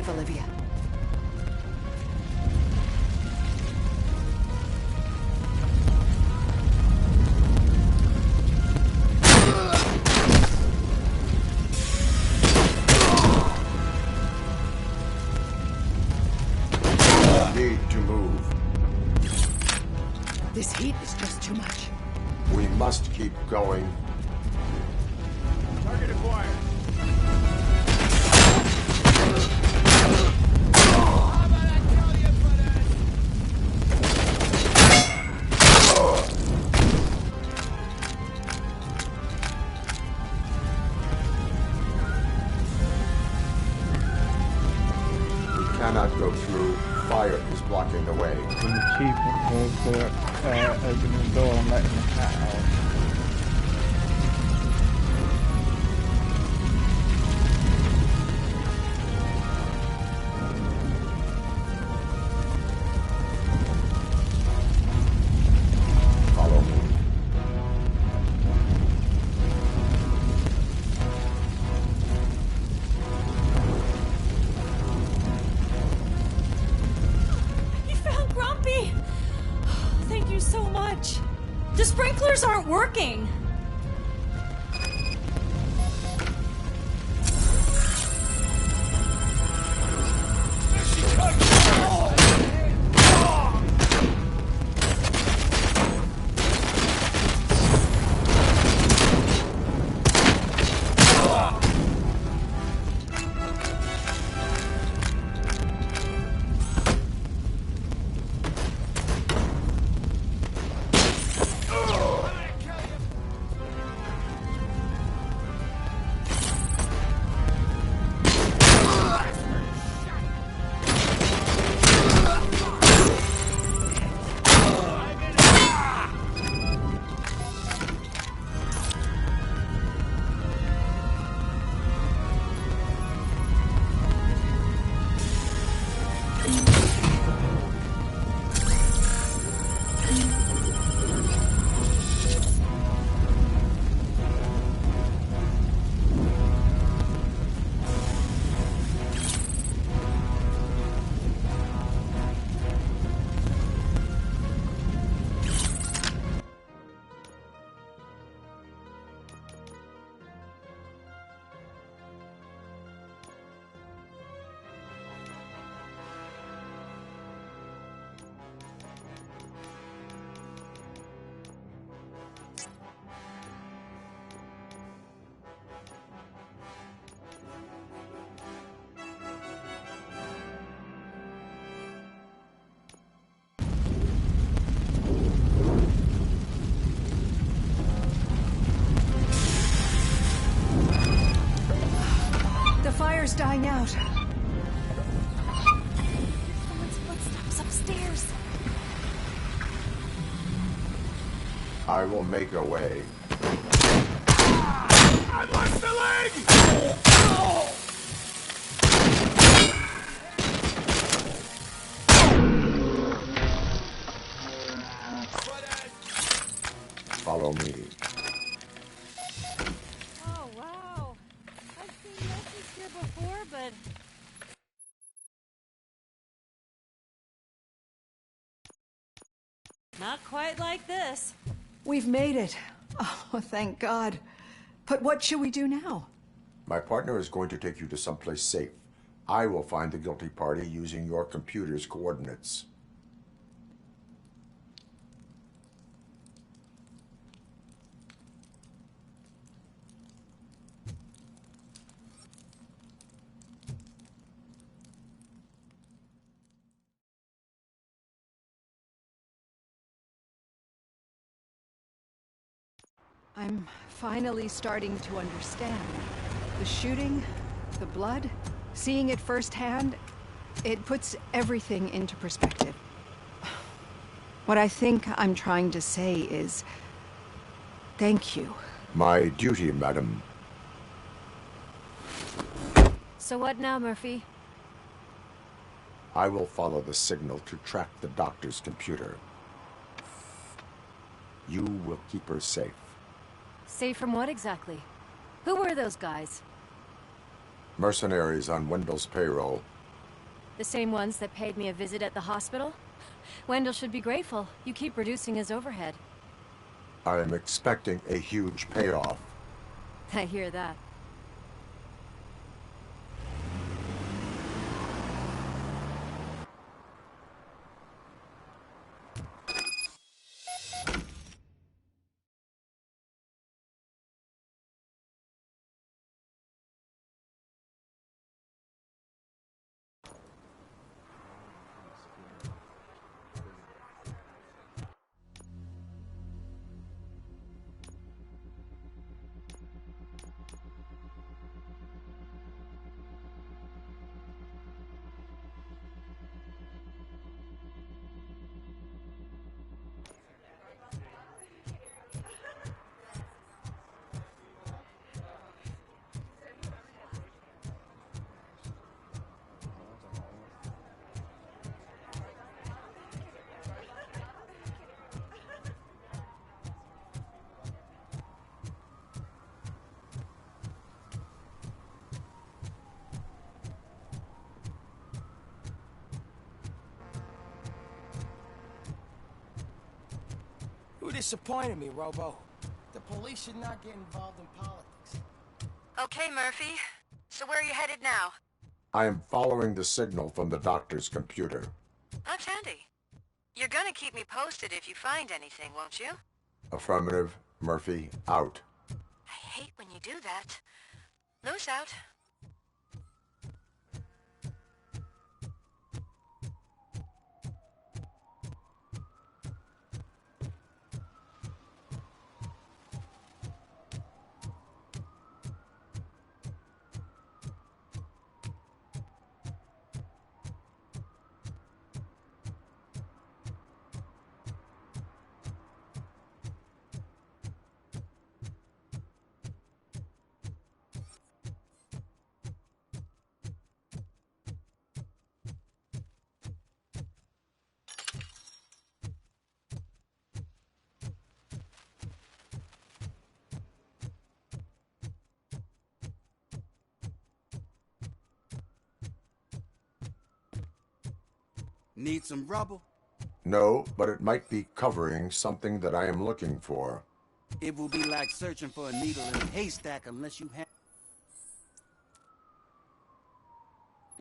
safe, Olivia. Need to move. This heat is just too much. We must keep going. Target acquired. We cannot go through. Fire is blocking the way. An achievement for opening the door and letting the cat out. Follow me. You found Grumpy! Thank you so much. The sprinklers aren't working. The fire's dying out. Someone's footsteps upstairs. I will make a way. I lost the leg! Follow me. Oh, wow. I've seen messes here before, but... not quite like this. We've made it. Oh, thank God. But what should we do now? My partner is going to take you to someplace safe. I will find the guilty party using your computer's coordinates. I'm finally starting to understand. The shooting, the blood, seeing it firsthand, it puts everything into perspective. What I think I'm trying to say is, thank you. My duty, madam. So what now, Murphy? I will follow the signal to track the doctor's computer. You will keep her safe. Safe from what exactly? Who were those guys? Mercenaries on Wendell's payroll. The same ones that paid me a visit at the hospital? Wendell should be grateful. You keep reducing his overhead. I am expecting a huge payoff. I hear that. You disappointed me, Robo. The police should not get involved in politics. Okay, Murphy. So where are you headed now? I am following the signal from the doctor's computer. That's handy. You're gonna keep me posted if you find anything, won't you? Affirmative. Murphy, out. I hate when you do that. Loose out. Need some rubble? No, but it might be covering something that I am looking for. It will be like searching for a needle in a haystack unless you have...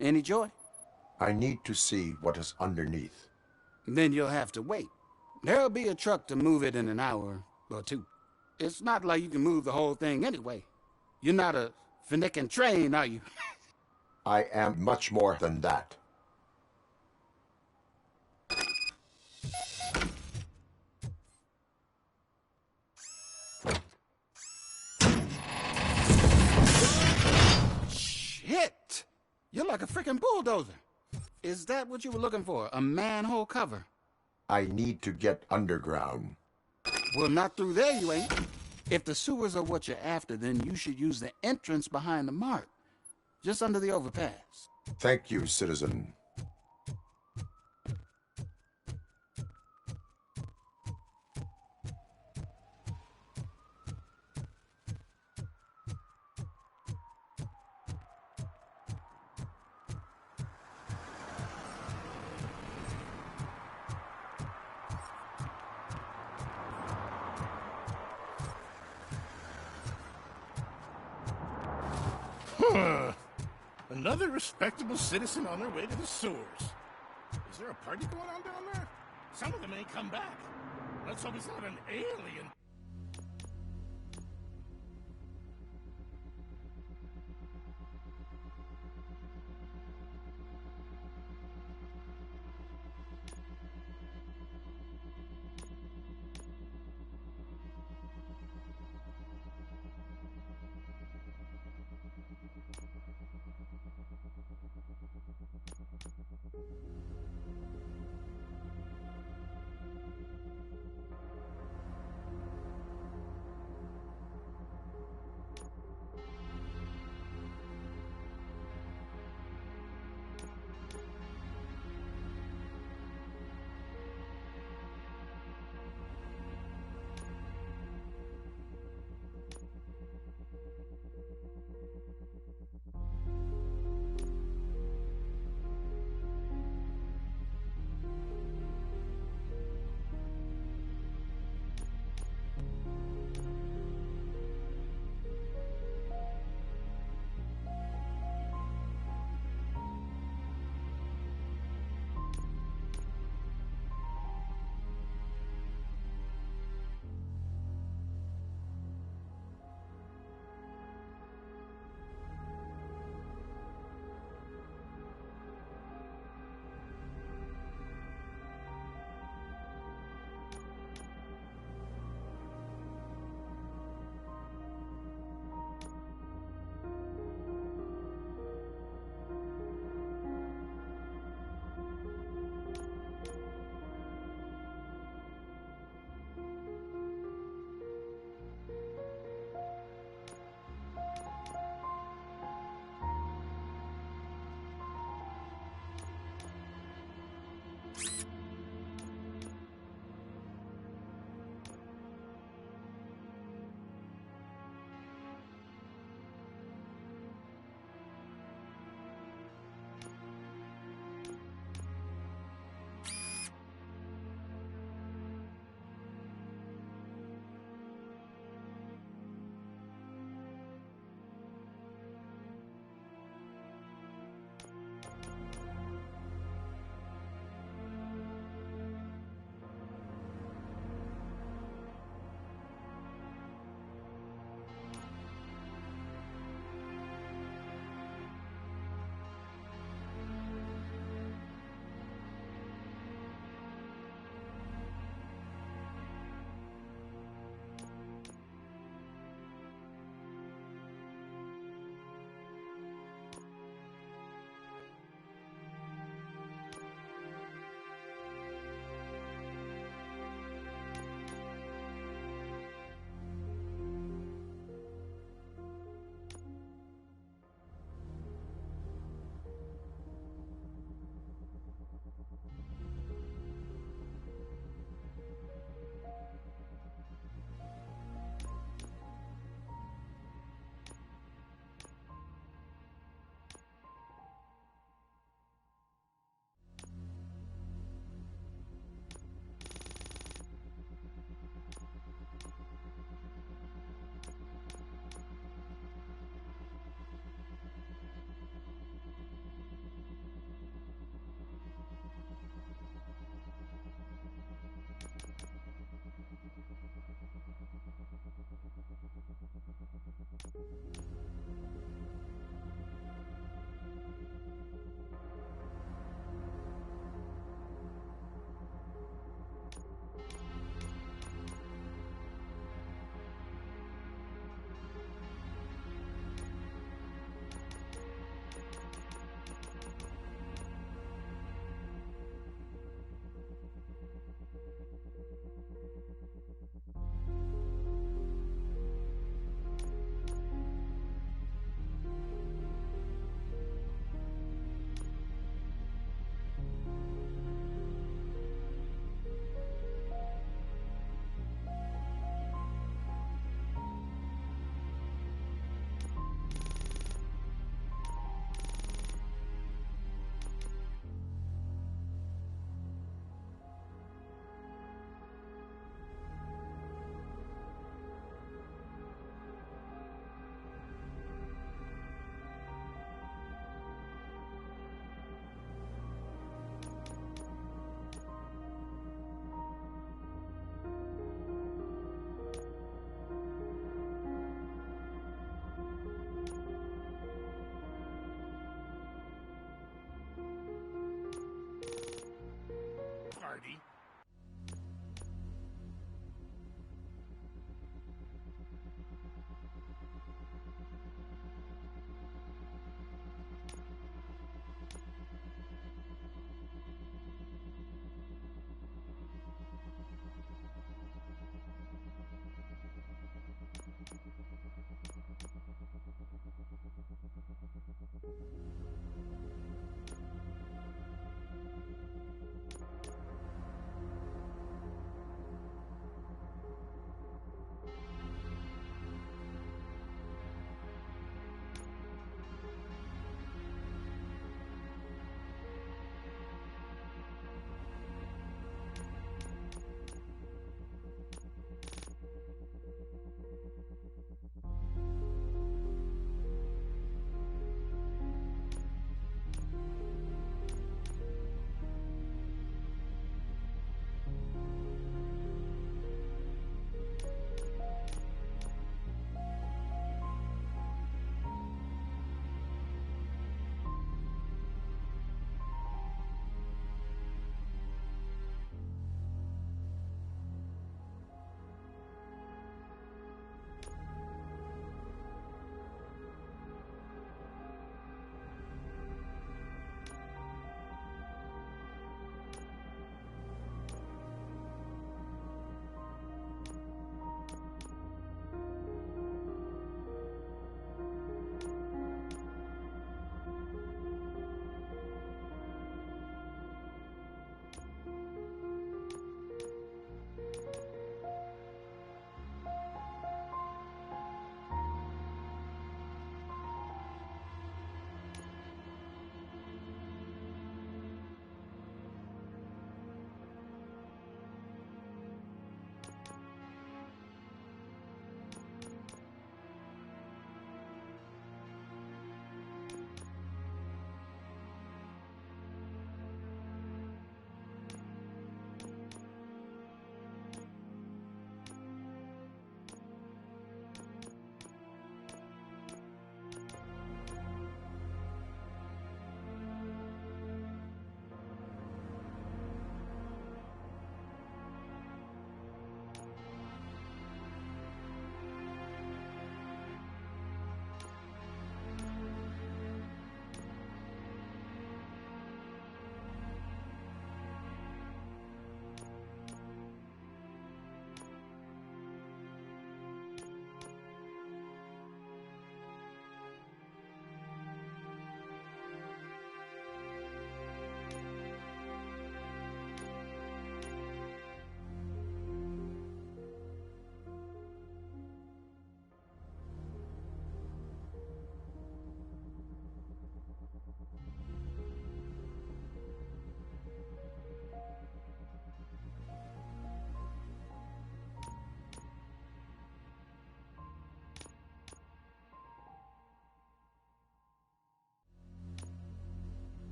Any joy? I need to see what is underneath. Then you'll have to wait. There'll be a truck to move it in an hour or two. It's not like you can move the whole thing anyway. You're not a finicking train, are you? I am much more than that. Shit! You're like a freaking bulldozer. Is that what you were looking for? A manhole cover? I need to get underground. Well, not through there, you ain't. If the sewers are what you're after, then you should use the entrance behind the mart. Just under the overpass. Thank you, citizen. Another respectable citizen on their way to the sewers. Is there a party going on down there? Some of them ain't come back. Let's hope it's not an alien. party.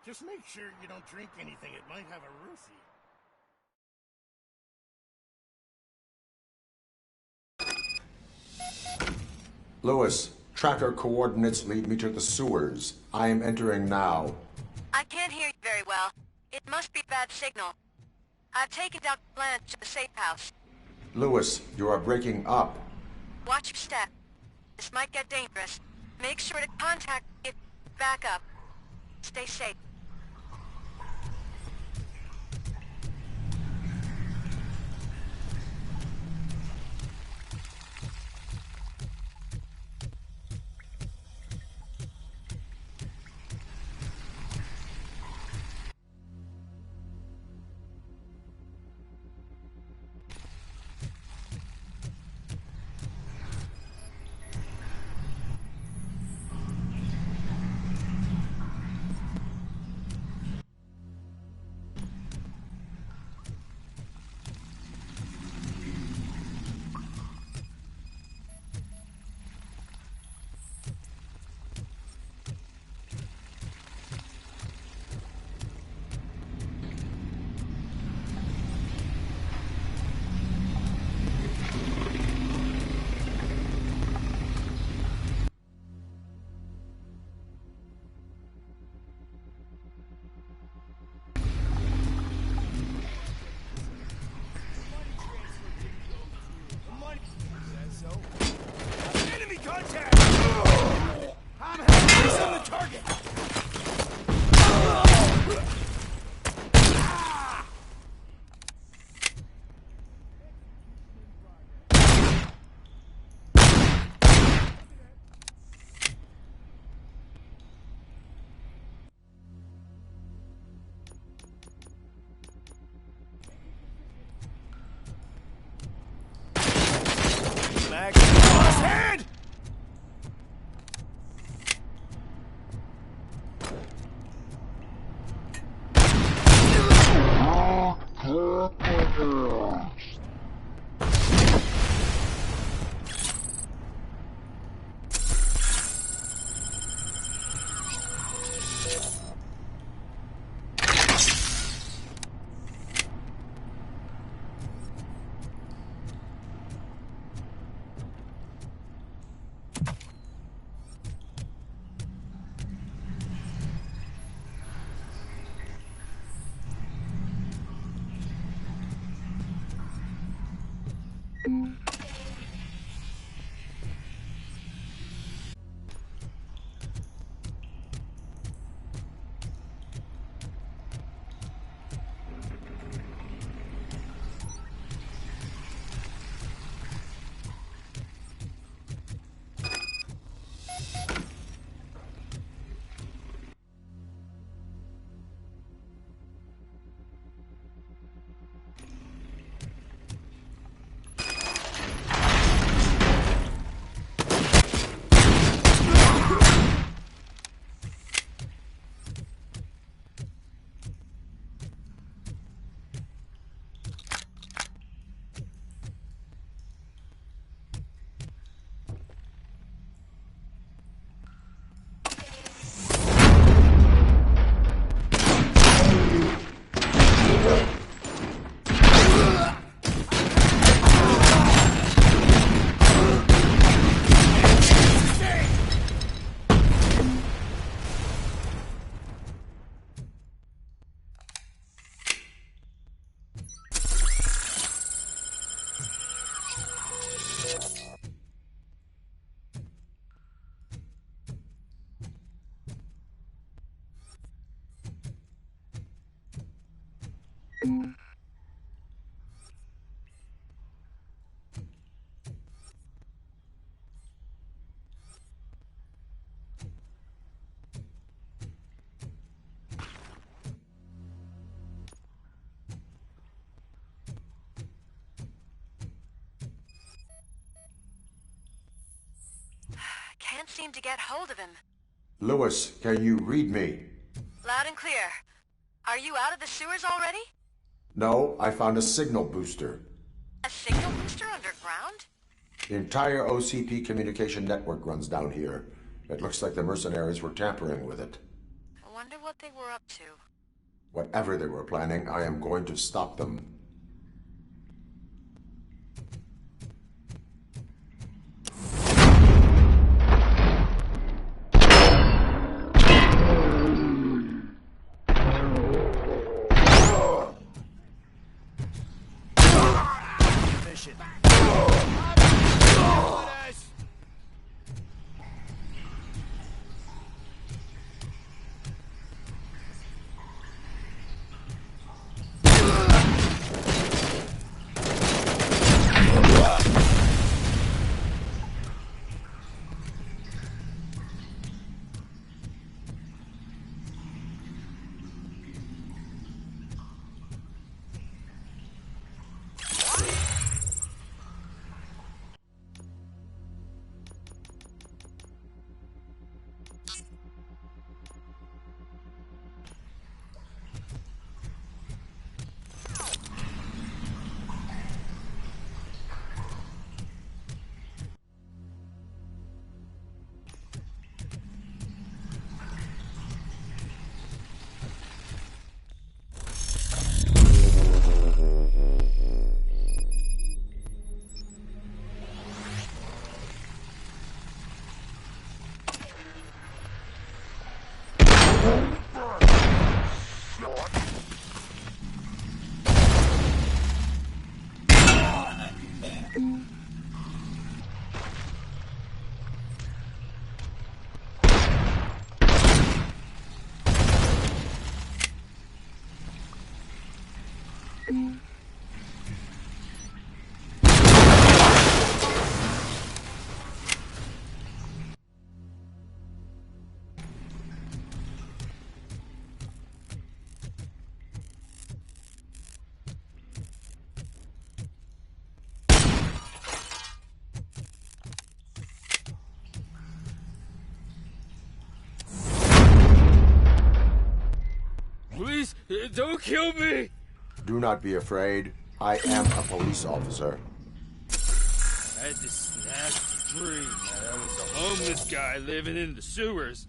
Just make sure you don't drink anything. It might have a roofie. Lewis, tracker coordinates lead me to the sewers. I am entering now. I can't hear you very well. It must be a bad signal. I've taken Dr. Blanche to the safe house. Lewis, you are breaking up. Watch your step. This might get dangerous. Make sure to contact me if you back up. Stay safe. Enemy contact! I'm having this on the target! Back boss head! Can't seem to get hold of him. Lewis, can you read me? Loud and clear. Are you out of the sewers already? No, I found a signal booster. A signal booster underground? The entire OCP communication network runs down here. It looks like the mercenaries were tampering with it. Wow. wonder what they were up to. Whatever they were planning, I am going to stop them. Mission. Please, don't kill me! Do not be afraid. I am a police officer. I had this nasty dream that I was a homeless guy living in the sewers.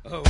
Oh.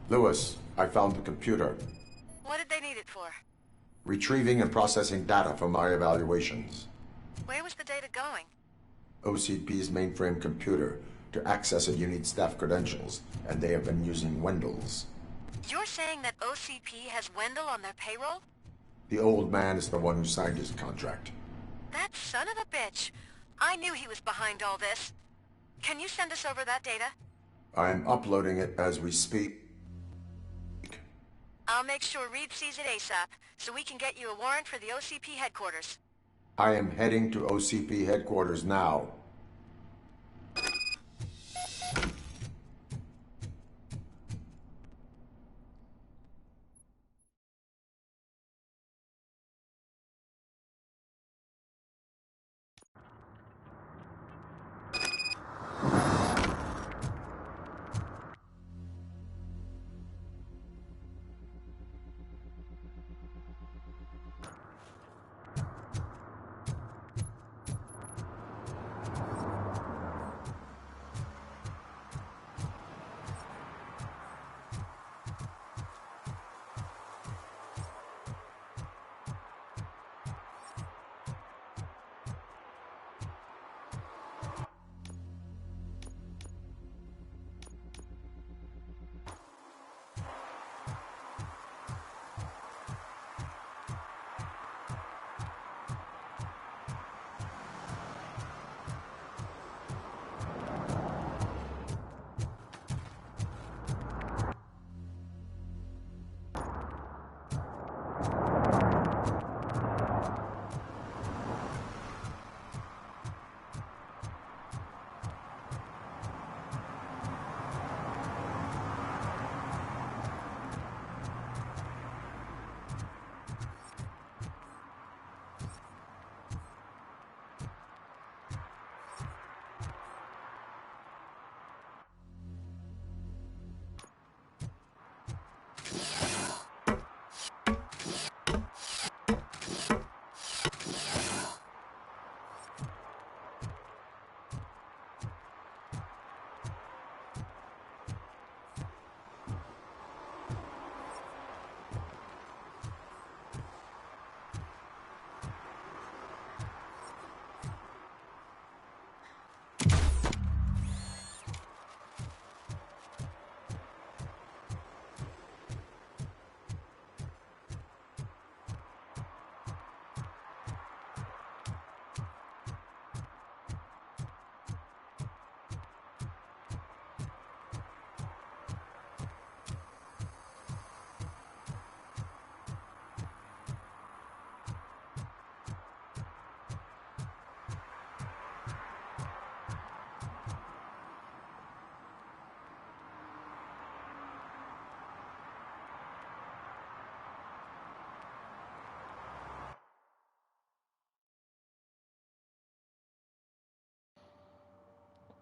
Lewis, I found the computer. What did they need it for? Retrieving and processing data from my evaluations. Where was the data going? OCP's mainframe computer. To access it, you need staff credentials, and they have been using Wendell's. You're saying that OCP has Wendell on their payroll? The old man is the one who signed his contract. That son of a bitch. I knew he was behind all this. Can you send us over that data? I'm uploading it as we speak. I'll make sure Reed sees it ASAP, so we can get you a warrant for the OCP headquarters. I am heading to OCP headquarters now.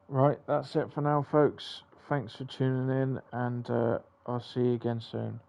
Right, that's it for now, folks. Thanks for tuning in, and I'll see you again soon.